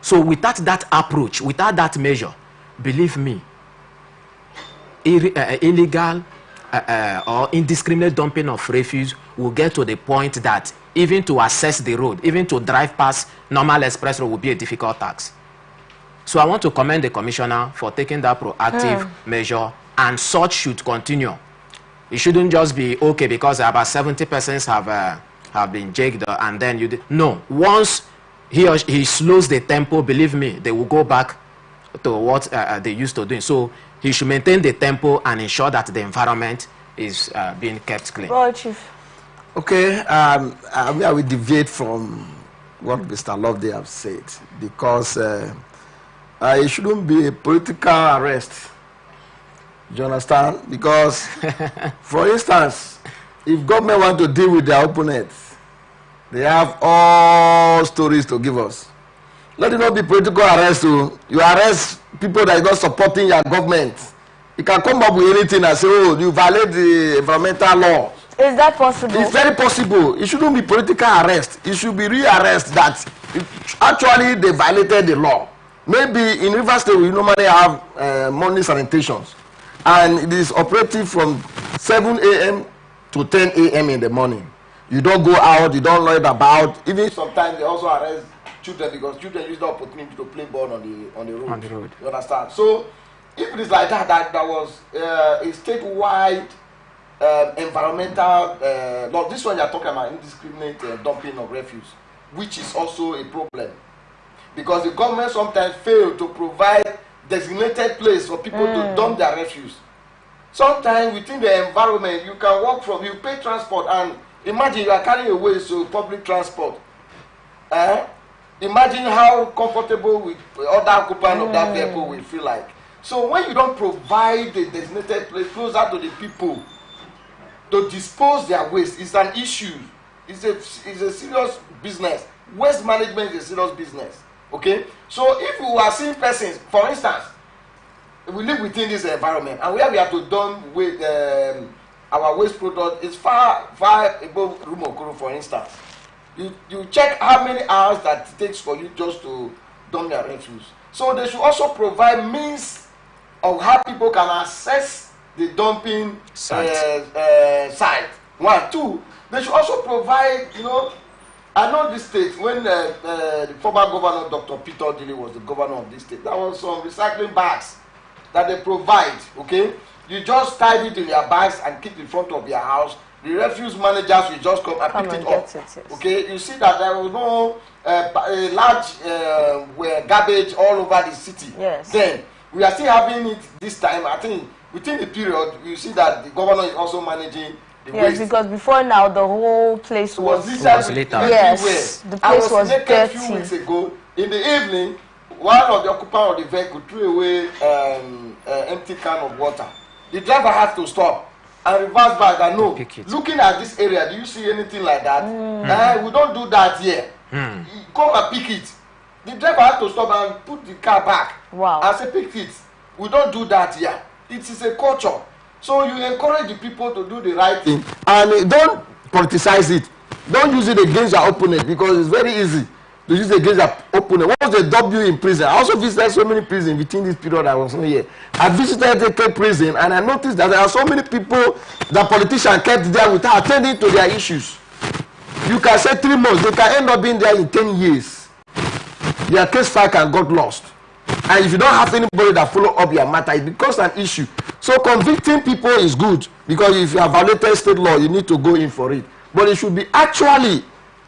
So without that approach, without that measure, believe me, illegal or indiscriminate dumping of refuse will get to the point that even to access the road, even to drive past normal express road will be a difficult task. So I want to commend the commissioner for taking that proactive measure, and such should continue. It shouldn't just be okay because about 70 persons have been jailed and then no. Once he slows the tempo, believe me, they will go back to what they used to do. So he should maintain the tempo and ensure that the environment is being kept clean. Well, Chief. Okay, I will deviate from what Mr. Loveday have said, because it shouldn't be a political arrest. Do you understand? Because, for instance, if government want to deal with their opponents, they have all stories to give us. Let it not be political arrest. You arrest people that are not supporting your government. You can come up with anything and say, oh, you violate the environmental law. Is that possible? It's very possible. It shouldn't be political arrest. It should be real arrest that actually they violated the law. Maybe in River State we normally have morning sanitations, and it is operative from 7 a.m. to 10 a.m. in the morning. You don't go out, you don't learn about. Even sometimes they also arrest children because children use the opportunity to play ball on the road. On the road. You understand? So if it is like that was a statewide environmental law. This one you are talking about indiscriminate dumping of refuse, which is also a problem, because the government sometimes fail to provide designated place for people to dump their refuse. Sometimes within the environment you can walk from, you pay transport, and imagine you are carrying a waste to public transport. Imagine how comfortable with other occupants of that vehicle will feel like. So when you don't provide a designated place closer to the people to dispose their waste, it's an issue. It's a serious business. Waste management is a serious business. Okay? So if you are seeing persons, for instance, we live within this environment, and where we have to dump with our waste product is far above Rumokuru, for instance. You check how many hours that it takes for you just to dump your refuse. So they should also provide means of how people can access the dumping site. 1, 2, they should also provide, I know this state, when the former governor, Dr. Peter Dili, was the governor of this state, there was some recycling bags that they provide, okay? You just tie it in your bags and keep it in front of your house. The refuse managers will just come and pick it up. Yes. Okay, you see that there was no large garbage all over the city. Yes. Then we are still having it this time. I think within the period, you see that the governor is also managing the waste. Yes, because before now the whole place was later. Yes, the place was dirty. A few weeks ago, in the evening, one of the occupants of the vehicle threw away empty can of water. The driver has to stop and reverse back and no, looking at this area, do you see anything like that? We don't do that here. Come and pick it. The driver has to stop and put the car back. Wow. And say, pick it. We don't do that here. It is a culture. So you encourage the people to do the right thing. And don't politicize it. Don't use it against your opponent, because it's very easy to use against their opponent. Once they dub you in prison, I also visited so many prisons within this period I was not here. I visited AK prison and I noticed that there are so many people that politicians kept there without attending to their issues. You can say 3 months, they can end up being there in 10 years. Their case file can got lost. And if you don't have anybody that follow up your matter, it becomes an issue. So convicting people is good, because if you have violated state law, you need to go in for it. But it should be actually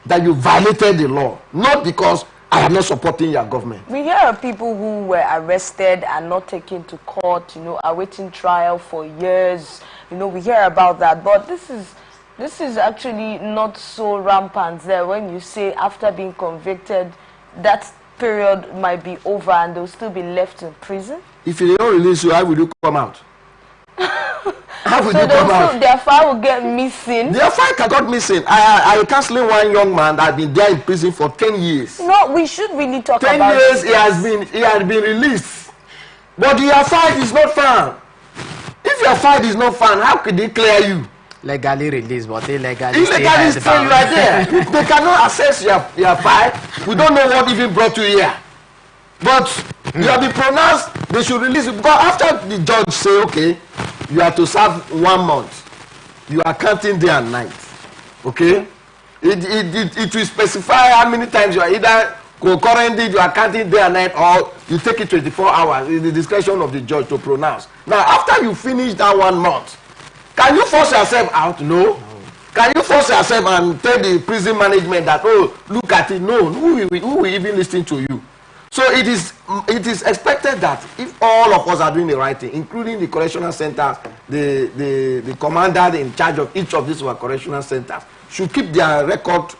that you violated the law, not because I am not supporting your government. We hear of people who were arrested and not taken to court, you know, awaiting trial for years. You know, we hear about that. But this is actually not so rampant there when you say after being convicted, that period might be over and they'll still be left in prison. If they don't release you, how will you come out? How will so you come out? Their file will get missing. Their file can got missing. I counseling one young man that had been there in prison for 10 years. No, we should really talk 10 about 10 years he has been released. But your file is not found. If your file is not found, how could they clear you? Legally released, but illegally stay you are there. They cannot access your file. We don't know what even brought you here. But you have been pronounced, they should release you. Because after the judge say, okay, you have to serve 1 month, you are counting day and night. Okay? It will specify how many times you are either concurrently, you are counting day and night, or you take it 24 hours. It's the discretion of the judge to pronounce. Now, after you finish that 1 month, can you force yourself out? No. Can you force yourself and tell the prison management that, oh, look at it? No. Who will even listen to you? So it is expected that if all of us are doing the right thing, including the correctional centers, the commander in charge of each of these correctional centers should keep their record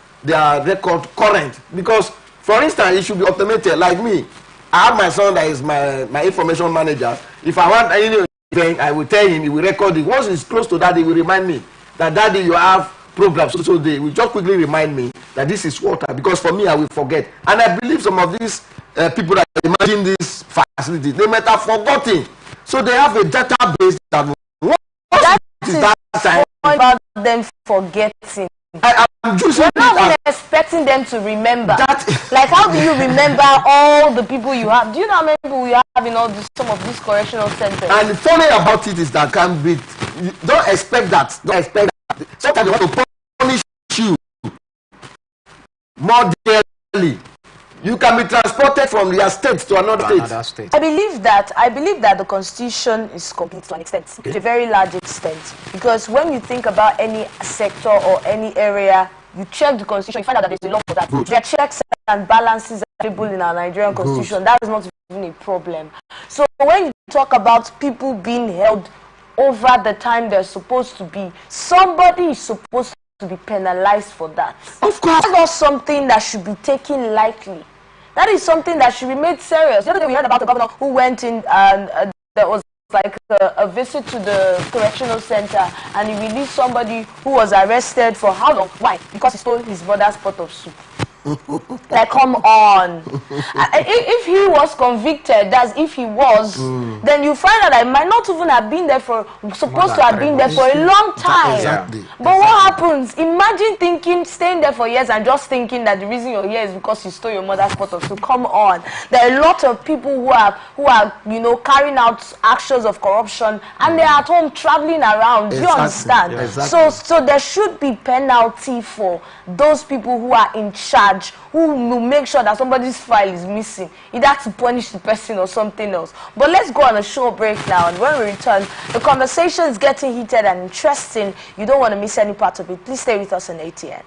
current. Because, for instance, it should be automated. Like me, I have my son that is my information manager. If I want any event, I will tell him, he will record it. Once it's close to that, he will remind me that daddy, you have programs. So they will just quickly remind me that this is water, because for me, I will forget. And I believe some of these people that imagine this facility, they might have forgotten. So they have a database that will, that time about them forgetting. I'm We're not even expecting them to remember. Like, how do you remember all the people you have? Do you know how many people we have in all some of these correctional centers? And the funny about it is that can be, don't expect that. Don't expect that. Sometimes they want to punish you more dearly. You can be transported from your state to another state. I believe that the Constitution is complete to an extent, to a very large extent. Because when you think about any sector or any area, you check the Constitution, you find out that there's a law for that. There are checks and balances available in our Nigerian Constitution. That is not even a problem. So when you talk about people being held over the time they're supposed to be, somebody is supposed to be penalized for that. Of course. That's not something that should be taken lightly. That is something that should be made serious. The other day we heard about the governor who went in and there was like a visit to the correctional center, and he released somebody who was arrested for how long? Why? Because he stole his brother's pot of soup. Like, come on. If he was convicted, that's if he was, then you find out that he might not even have been there for, supposed to have been there for a long time. Exactly. But what happens? Imagine staying there for years and just thinking that the reason you're here is because you stole your mother's pot of soup. Come on. There are a lot of people who are you know, carrying out actions of corruption, and they're at home traveling around. Exactly. You understand? Yeah, exactly. So there should be penalty for those people who are in charge, who will make sure that somebody's file is missing, either to punish the person or something else. But let's go on a short break now, and when we return, the conversation is getting heated and interesting. You don't want to miss any part of it. Please stay with us on ATN.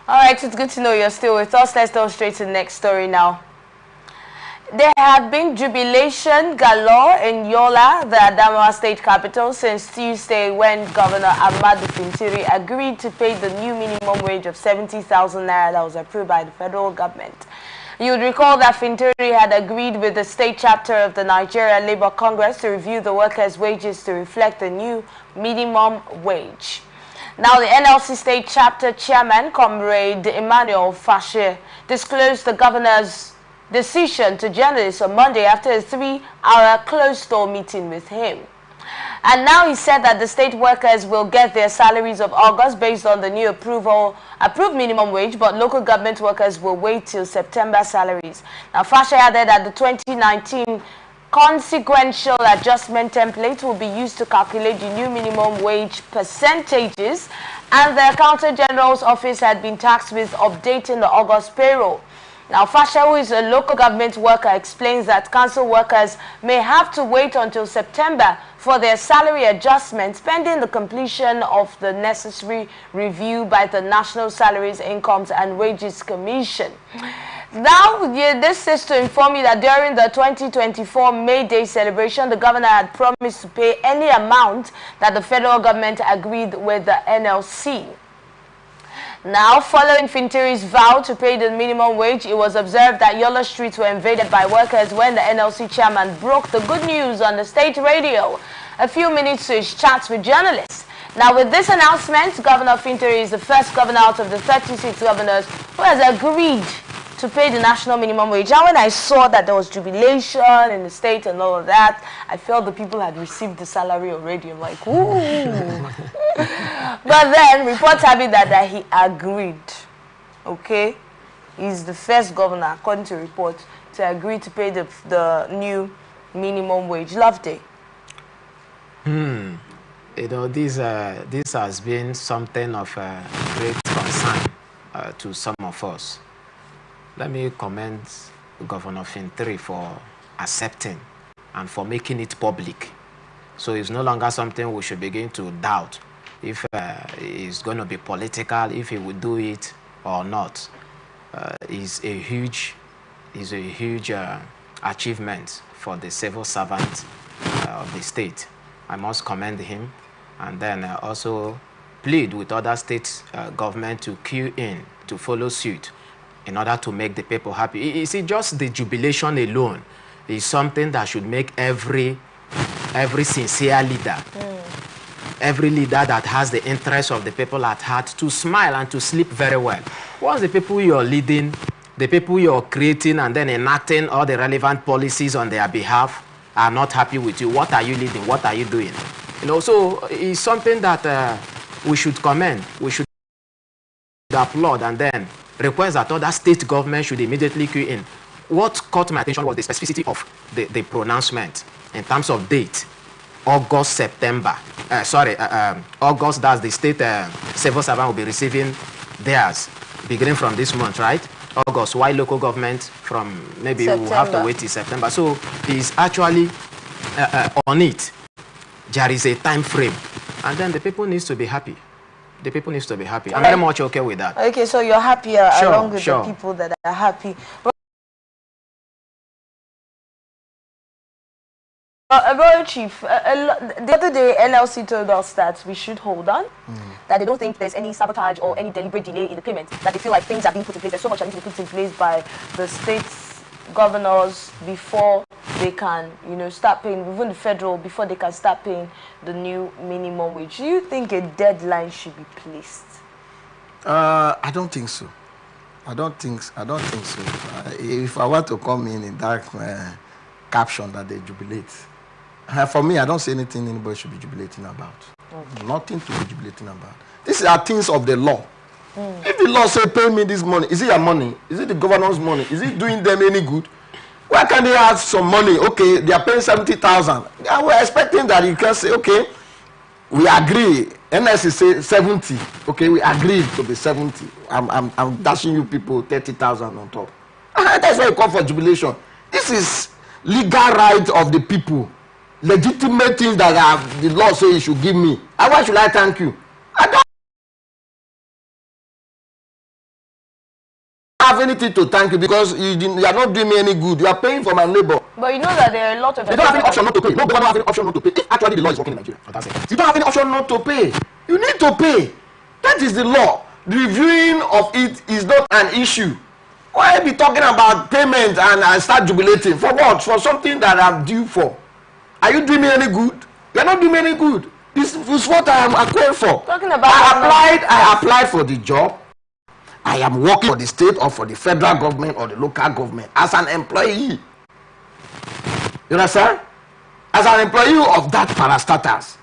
All right, it's good to know you're still with us. Let's go straight to the next story now. There had been jubilation galore in Yola, the Adamawa state capital, since Tuesday when Governor Ahmadu Fintiri agreed to pay the new minimum wage of 70,000 naira that was approved by the federal government. You would recall that Fintiri had agreed with the state chapter of the Nigeria Labour Congress to review the workers' wages to reflect the new minimum wage. Now, the NLC state chapter chairman, Comrade Emmanuel Fashe, disclosed the governor's decision to journalists on Monday after a 3-hour closed-door meeting with him. And now he said that the state workers will get their salaries of August based on the new approved minimum wage, but local government workers will wait till September salaries. Now, Fashe added that the 2019 consequential adjustment template will be used to calculate the new minimum wage percentages, and the Accountant General's office had been tasked with updating the August payroll. Now, Fasha, who is a local government worker, explains that council workers may have to wait until September for their salary adjustments pending the completion of the necessary review by the National Salaries, Incomes and Wages Commission. Now, this is to inform you that during the 2024 May Day celebration, the governor had promised to pay any amount that the federal government agreed with the NLC. Now, following Fintiri's vow to pay the minimum wage, it was observed that Yola streets were invaded by workers when the NLC chairman broke the good news on the state radio a few minutes to his chats with journalists. Now, with this announcement, Governor Fintiri is the first governor out of the 36 governors who has agreed to pay the national minimum wage. Now, when I saw that there was jubilation in the state and all of that, I felt the people had received the salary already. I'm like, ooh. But then reports have it that he agreed. Okay, he's the first governor, according to reports, to agree to pay the new minimum wage. Lovely. You know, this has been something of a great concern to some of us. Let me commend Governor Fintiri for accepting and for making it public. So it's no longer something we should begin to doubt if it's going to be political, if he will do it or not. Is a huge achievement for the civil servant of the state. I must commend him, and then also plead with other state government to queue in to follow suit in order to make the people happy. You see, just the jubilation alone is something that should make every sincere leader, every leader that has the interest of the people at heart, to smile and to sleep very well. Once the people you're leading, the people you're creating and then enacting all the relevant policies on their behalf are not happy with you, what are you leading? What are you doing? You know, so it's something that we should commend, we should applaud, and then request that other state governments should immediately queue in. What caught my attention was the specificity of the pronouncement in terms of date. August, September. August, that's the state civil servant will be receiving theirs beginning from this month, right? August, while local government from maybe we'll have to wait till September. So it's actually on it. There is a time frame, and then the people needs to be happy. The people needs to be happy. I'm very much okay with that. Okay, so you're happy along with the people that are happy. Royal Chief, the other day NLC told us that we should hold on, that they don't think there's any sabotage or any deliberate delay in the payment, that they feel like things are being put in place. There's so much that needs to be put in place by the states governors before they can, you know, start paying, even the federal, before they can start paying the new minimum wage. Do you think a deadline should be placed? I don't think so. I don't think so. If I want to come in that caption that they jubilate, for me, I don't see anything anybody should be jubilating about. Okay. Nothing to be jubilating about. These are things of the law. If the law say pay me this money, is it your money? Is it the governor's money? Is it doing them any good? Why can't they have some money? Okay, they are paying 70,000. We're expecting that you can say, okay, we agree. NS say 70. Okay, we agreed to be 70. I'm dashing you people 30,000 on top. That's why you call for jubilation. This is legal right of the people. Legitimate things that the law says you should give me. And why should I thank you? I don't have anything to thank you because you are not doing me any good. You are paying for my labor. But you know that there are a lot of... You don't have any option not to pay. No government have any option not to pay. If actually the law is working in Nigeria. You don't have any option not to pay. You need to pay. That is the law. The reviewing of it is not an issue. Why be talking about payment and start jubilating? For what? For something that I'm due for. Are you doing me any good? You're not doing me any good. This is what I am acquired for. Talking about I applied for the job. I am working for the state or for the federal government or the local government as an employee. You understand? As an employee of that parastatals,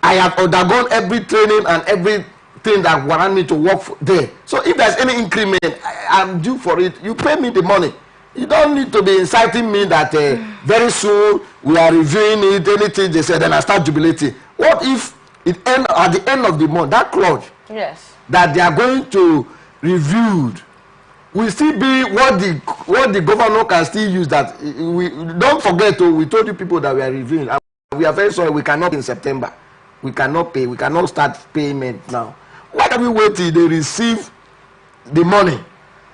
I have undergone every training and everything that warrant me to work for there. So if there's any increment, I'm due for it. You pay me the money. You don't need to be inciting me that very soon we are reviewing it, anything they say, then I start jubilating. What if at the end of the month, that clause that they are going to review will still be what the governor can still use? That we don't forget, we told you people that we are reviewing. We are very sorry we cannot in September. We cannot pay. We cannot start payment now. Why can we wait till they receive the money?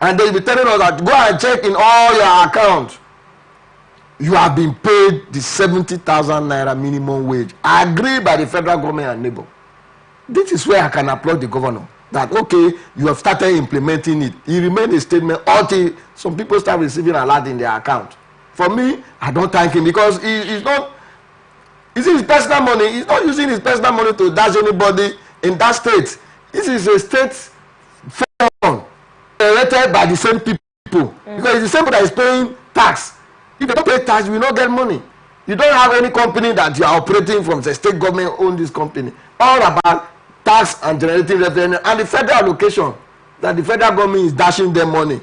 And they'll be telling us that go and check in all your accounts. You have been paid the 70,000 naira minimum wage. Agreed by the federal government and NABO. This is where I can applaud the governor. That, okay, you have started implementing it. It remained a statement until some people start receiving a lot in their account. For me, I don't thank him because he's not... It's his personal money. He's not using his personal money to dash anybody in that state. This is a state fund elected by the same people. Because it's the same people that is paying tax. If you don't pay tax, you will not get money. You don't have any company that you are operating from. The state government own this company. All about tax and generating revenue. And the federal allocation that the federal government is dashing them money.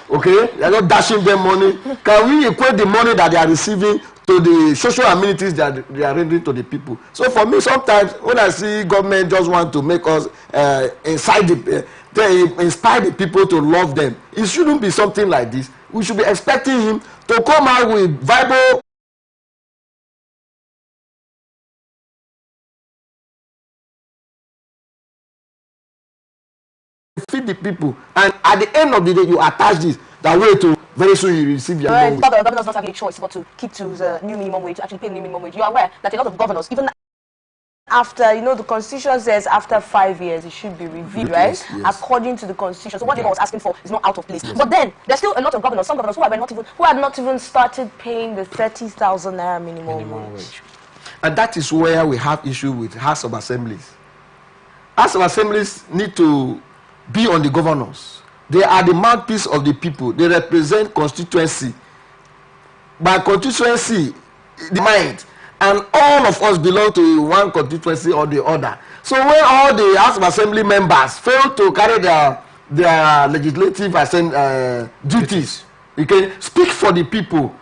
Okay? They are not dashing them money. Can we equate the money that they are receiving to the social amenities that they are rendering to the people? So for me, sometimes when I see government just want to make us inspire the people to love them, it shouldn't be something like this. We should be expecting him to come out with viable feed the people, and at the end of the day you attach this that way to very soon you receive your minimum wage. The governors not having a choice but to keep to the new minimum wage, to actually pay the new minimum wage. You are aware that a lot of governors, even after, you know, the constitution says after 5 years it should be reviewed, right? Yes. According to the constitution. So what they was asking for is not out of place. Yes. But then there's still a lot of governors, some governors who had not even started paying the 30,000 naira minimum wage. And that is where we have issue with House of Assemblies. House of Assemblies need to be on the governors. They are the mouthpiece of the people. They represent constituency. By constituency, the mind. And all of us belong to one constituency or the other. So when all the House of Assembly members fail to carry their legislative duties, you can speak for the people.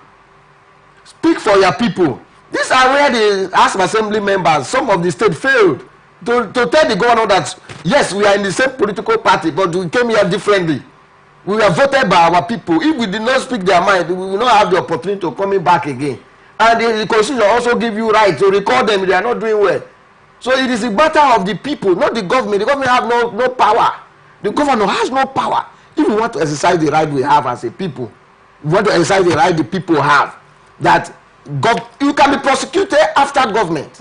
Speak for your people. These are where the House of Assembly members, some of the state failed to tell the governor that, yes, we are in the same political party, but we came here differently. We were voted by our people. If we did not speak their mind, we will not have the opportunity to coming back again. And the constitution also give you right to record them if they are not doing well. So it is a matter of the people, not the government. The government have no power. The governor has no power. If we want to exercise the right we have as a people, we want to exercise the right the people have, that you can be prosecuted after government.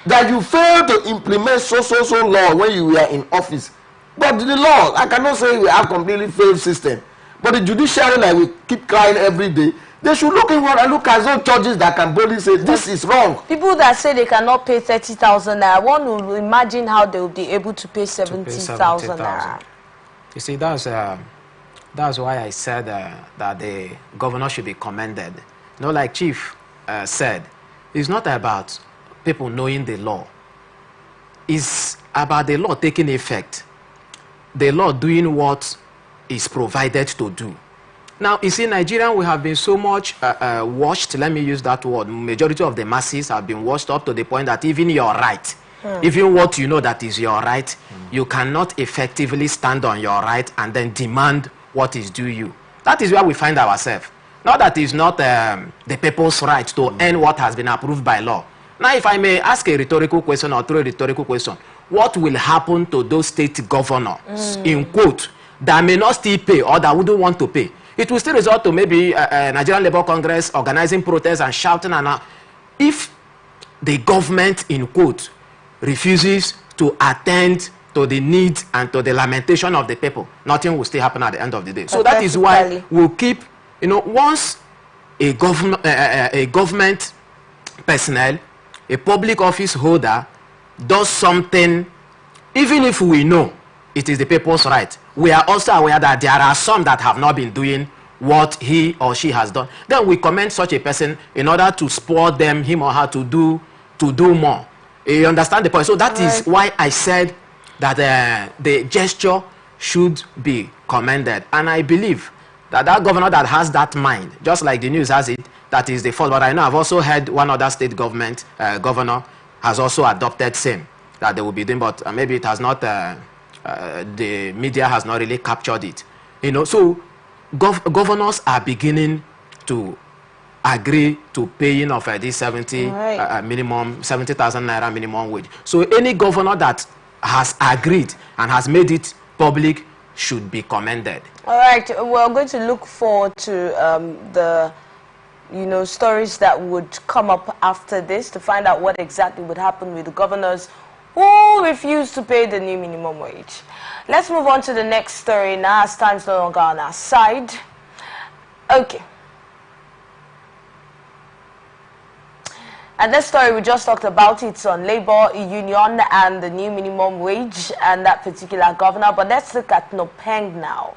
That you fail to implement so law when you were in office. But the law, I cannot say we have completely failed system. But the judiciary, like we keep crying every day, they should look inward and look at those judges that can boldly say this is wrong. People that say they cannot pay 30,000 naira, one will imagine how they will be able to pay 70,000 naira. You see, that's why I said that the governor should be commended. You know, like Chief said, it's not about people knowing the law. It's about the law taking effect. The law doing what is provided to do. Now, you see, Nigeria, we have been so much washed, let me use that word. Majority of the masses have been washed up to the point that even your right, even what you know that is your right, you cannot effectively stand on your right and then demand what is due you. That is where we find ourselves. Not that it's not the people's right to earn what has been approved by law. Now, if I may ask a rhetorical question or throw a rhetorical question, what will happen to those state governors, in quote, that may not still pay or that wouldn't want to pay. It will still result to maybe Nigerian Labour Congress organizing protests and shouting. And if the government, in quote, refuses to attend to the needs and to the lamentation of the people, nothing will still happen at the end of the day. So that is why we'll keep, once a government personnel, a public office holder does something, even if we know it is the people's right, we are also aware that there are some that have not been doing what he or she has done. Then we commend such a person in order to spur them, him or her, to do more. You understand the point? So that is why I said that the gesture should be commended. And I believe that that governor that has that mind, just like the news has it, that is the fault. But I know I've also heard one other state government governor has also adopted same, that they will be doing, but maybe it has not, the media has not really captured it. So governors are beginning to agree to paying of this 70,000 naira minimum wage. So any governor that has agreed and has made it public should be commended. All right, we're going to look forward to the stories that would come up after this to find out what exactly would happen with the governors who refuse to pay the new minimum wage. Let's move on to the next story now, as time's no longer on our side. Okay. And this story we just talked about, it's on labor union and the new minimum wage and that particular governor. But let's look at Nopeng now.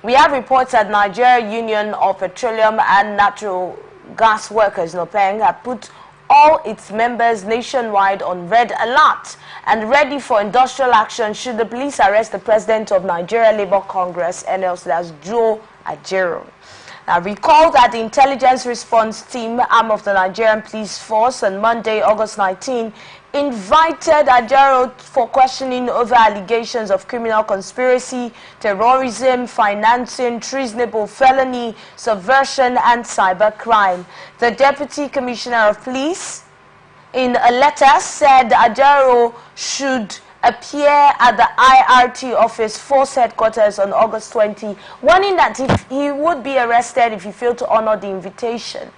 We have reports that Nigeria Union of Petroleum and Natural Gas Workers, Nopeng, have put all its members nationwide on red alert and ready for industrial action should the police arrest the president of Nigeria Labour Congress, NLC, that's Joe Ajero. Now, recall that the Intelligence Response Team, arm of the Nigerian Police Force, on Monday, August 19, invited Ajero for questioning over allegations of criminal conspiracy, terrorism, financing, treasonable felony, subversion, and cybercrime. The Deputy Commissioner of Police, in a letter, said Ajero should appear at the IRT office force headquarters on August 20, warning that he would be arrested if he failed to honor the invitation.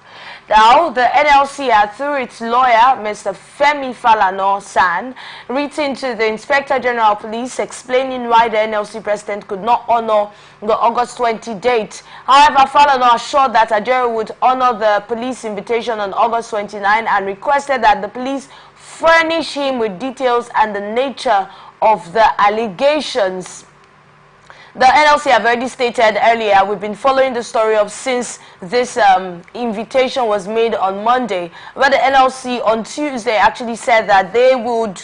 Now, the NLC had, through its lawyer, Mr. Femi Falana-San, written to the Inspector General of Police explaining why the NLC president could not honor the August 20 date. However, Falana assured that Ajero would honor the police invitation on August 29 and requested that the police furnish him with details and the nature of the allegations. The NLC have already stated earlier, we've been following the story of since this invitation was made on Monday, where the NLC on Tuesday actually said that they would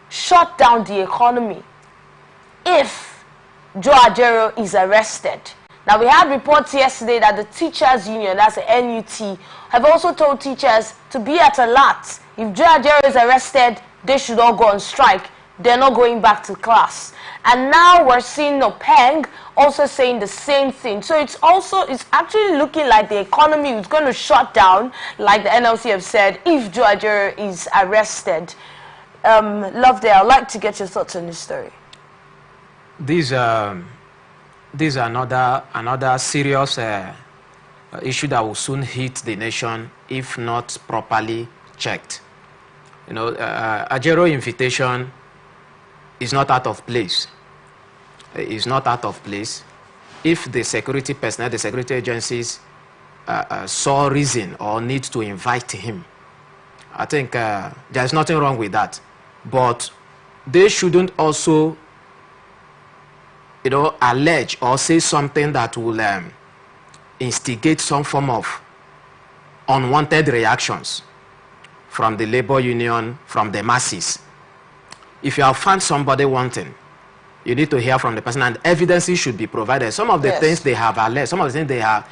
shut down the economy if Joe Ajero is arrested. Now, we had reports yesterday that the teachers union, that's the NUT, have also told teachers to be at alert. If Joe Ajero is arrested, they should all go on strike. They're not going back to class. And now we're seeing Nopeng also saying the same thing. So it's actually looking like the economy is going to shut down, like the NLC have said, if Joe Ajero is arrested. Loveday, I'd like to get your thoughts on this story. These are another serious issue that will soon hit the nation if not properly checked. Ajero invitation is not out of place. It's not out of place. If the security personnel, the security agencies saw reason or need to invite him, I think there's nothing wrong with that. But they shouldn't also, allege or say something that will instigate some form of unwanted reactions from the labor union, from the masses. If you have found somebody wanting, you need to hear from the person, and evidences should be provided. Some of the things they have alleged, some of the things they have,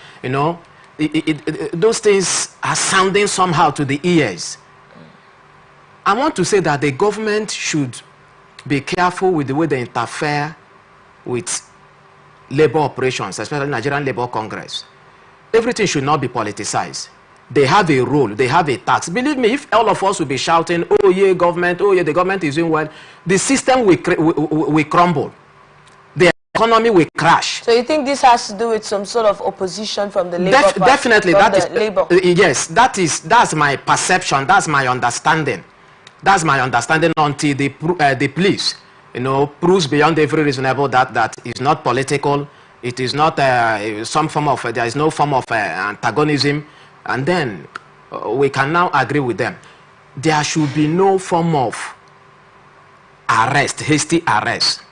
those things are sounding somehow to the ears. I want to say that the government should be careful with the way they interfere with labor operations, especially Nigerian Labour Congress. Everything should not be politicized. They have a role, they have a task. Believe me, if all of us will be shouting, oh yeah, government, oh yeah, the government is doing well, the system will crumble. economy will crash. So you think this has to do with some sort of opposition from the Labour Party? Definitely, Labour. Yes, that's my perception. That's my understanding. That's my understanding until the police, proves beyond every reasonable that is not political. It is not some form of, there is no form of antagonism, and then we can now agree with them. There should be no form of arrest, hasty arrest,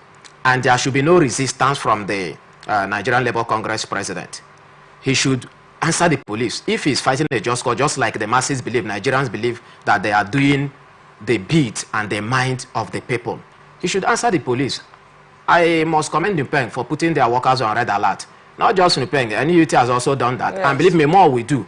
and there should be no resistance from the Nigerian Labour Congress president. He should answer the police. If he's fighting a just cause, just like the masses believe, Nigerians believe that they are doing the beat and the mind of the people, he should answer the police. I must commend Nupeng for putting their workers on red alert. Not just Nupeng, NUT has also done that. Yes. And believe me, more we do.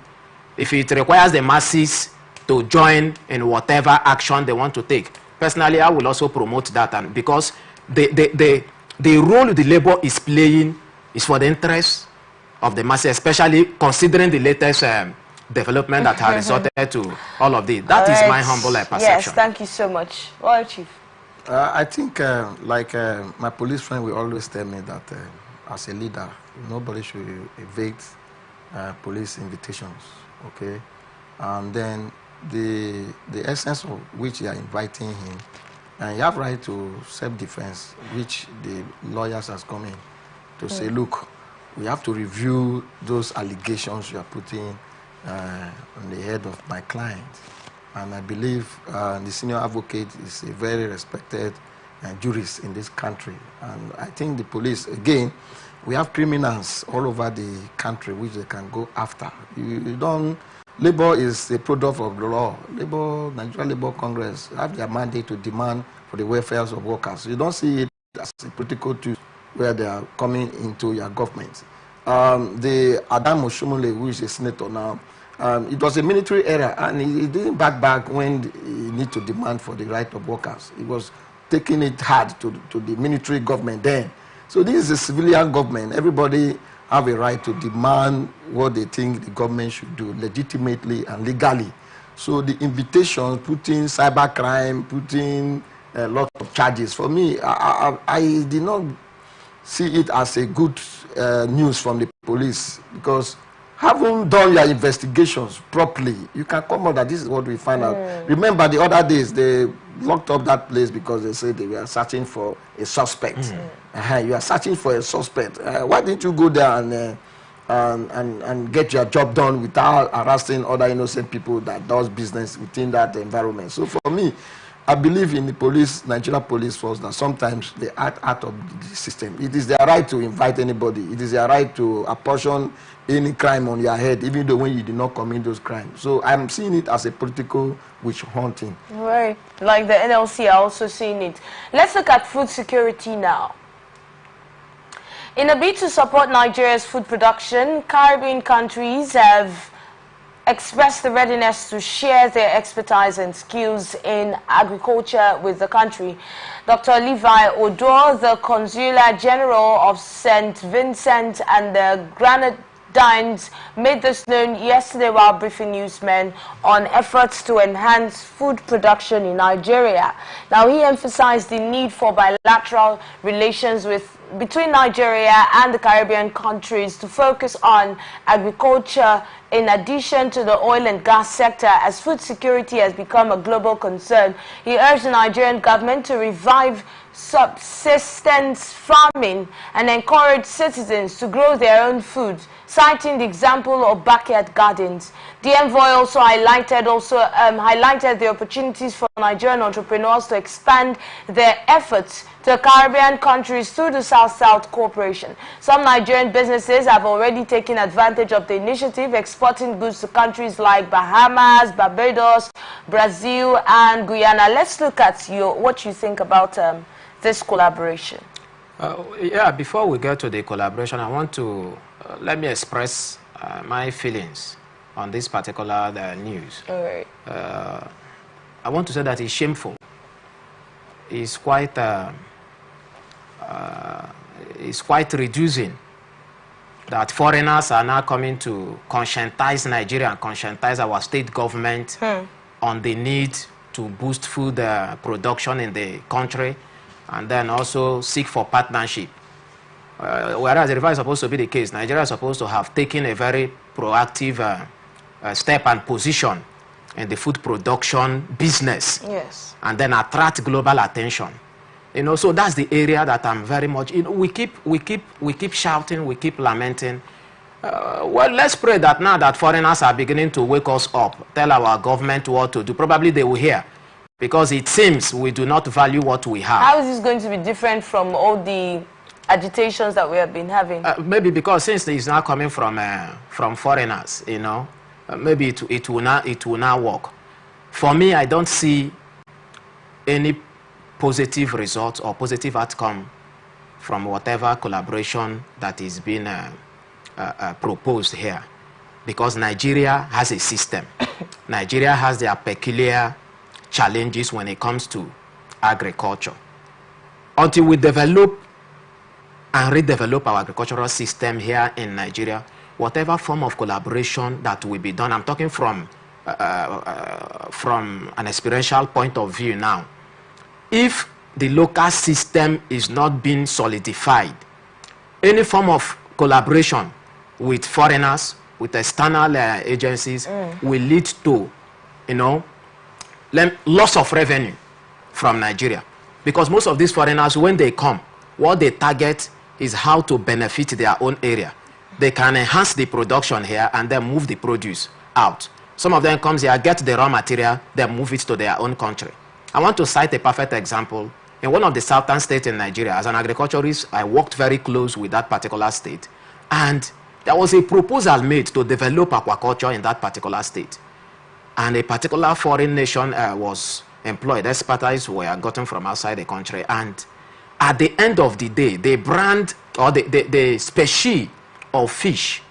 If it requires the masses to join in whatever action they want to take. Personally, I will also promote that, and because the role the labor is playing is for the interest of the masses, especially considering the latest development that has resulted to all of this. That is my humble perception. Yes, thank you so much. Well, Chief. I think, my police friend will always tell me that as a leader, nobody should evade police invitations, okay? And then the essence of which you are inviting him, and you have right to self-defense, which the lawyers has come in to say, look, we have to review those allegations you are putting on the head of my client. And I believe the senior advocate is a very respected jurist in this country. And I think the police, again, we have criminals all over the country which they can go after. You don't, labor is a product of the law. Nigerian Labour Congress have their mandate to demand for the welfare of workers. You don't see it as a political tool where they are coming into your government. The Adam Oshomole, who is a senator now, it was a military era, and he didn't back when he need to demand for the right of workers. He was taking it hard to the military government then. So this is a civilian government. Everybody have a right to demand what they think the government should do legitimately and legally. So the invitation, putting cybercrime, putting a lot of charges, for me, I did not see it as a good news from the police, because having done your investigations properly, you can come out that this is what we find out. Remember the other days, they locked up that place because they said they were searching for a suspect. You are searching for a suspect. Why didn't you go there and get your job done without harassing other innocent people that does business within that environment? So for me, I believe in the police, Nigeria police force, that sometimes they act out of the system. It is their right to invite anybody. It is their right to apportion any crime on your head, even though when you did not commit those crimes. So I'm seeing it as a political witch hunting. Right. Like the NLC are also seeing it. Let's look at food security now. In a bid to support Nigeria's food production, Caribbean countries have expressed the readiness to share their expertise and skills in agriculture with the country. Dr. Levi Odor, the Consular General of St. Vincent and the Grenadines, made this known yesterday while briefing newsmen on efforts to enhance food production in Nigeria. Now, he emphasized the need for bilateral relations between Nigeria and the Caribbean countries to focus on agriculture in addition to the oil and gas sector, as food security has become a global concern. He urged the Nigerian government to revive subsistence farming and encourage citizens to grow their own food, citing the example of backyard gardens. The envoy also highlighted the opportunities for Nigerian entrepreneurs to expand their efforts to Caribbean countries through the South-South cooperation. Some Nigerian businesses have already taken advantage of the initiative, exporting goods to countries like Bahamas, Barbados, Brazil, and Guyana. Let's look at what you think about this collaboration. Yeah, before we get to the collaboration, I want to let me express my feelings on this particular news. All right. I want to say that it's shameful. It's quite reducing that foreigners are now coming to conscientize Nigeria and conscientize our state government on the need to boost food production in the country, and then also seek for partnership Whereas the reverse is supposed to be the case. Nigeria is supposed to have taken a very proactive step and position in the food production business. Yes. And then attract global attention. So that's the area that I'm very much, we keep shouting, we keep lamenting. Well, let's pray that now that foreigners are beginning to wake us up, tell our government what to do. Probably they will hear, because it seems we do not value what we have. How is this going to be different from all the agitations that we have been having? Maybe because since it's now coming from foreigners, maybe it will not work. For me, I don't see any positive results or positive outcome from whatever collaboration that is being proposed here, because Nigeria has a system. Nigeria has their peculiar challenges when it comes to agriculture. Until we develop and redevelop our agricultural system here in Nigeria, whatever form of collaboration that will be done, I'm talking from an experiential point of view now, if the local system is not being solidified, any form of collaboration with foreigners, with external agencies, will lead to, loss of revenue from Nigeria. Because most of these foreigners, when they come, what they target is how to benefit their own area. They can enhance the production here and then move the produce out. Some of them comes here, get the raw material, then move it to their own country. I want to cite a perfect example. In one of the southern states in Nigeria, as an agriculturist, I worked very close with that particular state. And there was a proposal made to develop aquaculture in that particular state. And a particular foreign nation was employed. Expertise were gotten from outside the country. And at the end of the day, the brand or the species of fish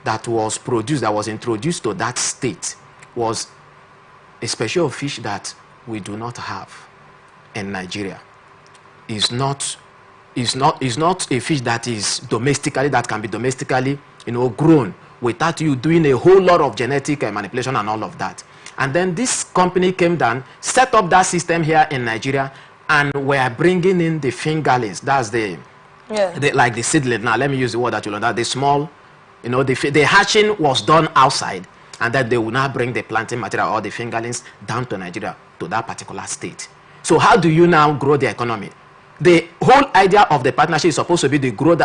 that was produced, that was introduced to that state, was a species of fish that we do not have in Nigeria. Is not a fish that is domestically, that can be domestically, grown without you doing a whole lot of genetic manipulation and all of that. And then this company came down, set up that system here in Nigeria, and were bringing in the fingerlings. That's like the seedling. Now let me use the word that you learned. That the small, the hatching was done outside, and then they will now bring the planting material or the fingerlings down to Nigeria, to that particular state. So how do you now grow the economy? The whole idea of the partnership is supposed to be to grow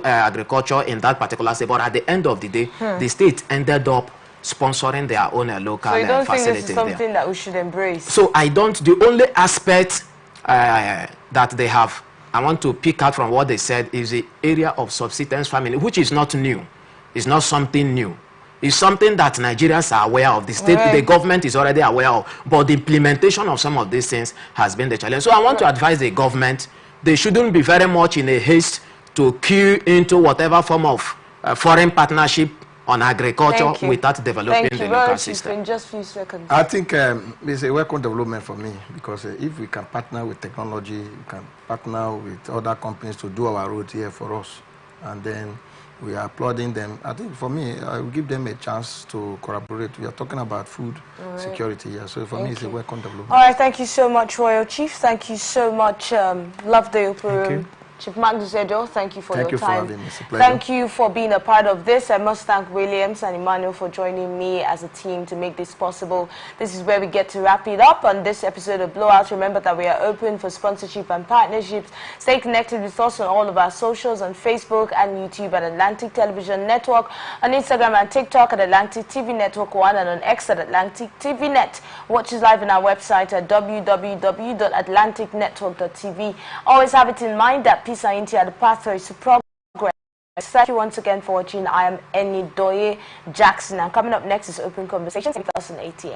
agriculture in that particular state, but at the end of the day, the state ended up sponsoring their own local facility. So you don't think this is something that we should embrace? So I don't. The only aspect that they have, I want to pick out from what they said, is the area of subsistence farming, which is not new. It's not something new. It's something that Nigerians are aware of. The state, the government is already aware of. But the implementation of some of these things has been the challenge. So I want to advise the government, they shouldn't be very much in a haste to queue into whatever form of foreign partnership on agriculture without developing the local system. In just a few seconds. I think it's a welcome development for me, because if we can partner with technology, we can partner with other companies to do our road here for us, and then we are applauding them. I think for me, I will give them a chance to collaborate. We are talking about food security here, so for me, it's a welcome development. All right, thank you so much, Royal Chief. Thank you so much, Love the Operum. Chief Magnus Edo, thank you for your time. Thank you for having me. It's a pleasure. Thank you for being a part of this. I must thank Williams and Emmanuel for joining me as a team to make this possible. This is where we get to wrap it up on this episode of Blowout. Remember that we are open for sponsorship and partnerships. Stay connected with us on all of our socials, on Facebook and YouTube at Atlantic Television Network, on Instagram and TikTok at Atlantic TV Network 1, and on X at Atlantic TV Net. Watch us live on our website at www.atlanticnetwork.tv. Always have it in mind that peace and unity are the pathways to progress. Thank you once again for watching. I am Enidoye Jackson, and coming up next is Open Conversations 2018.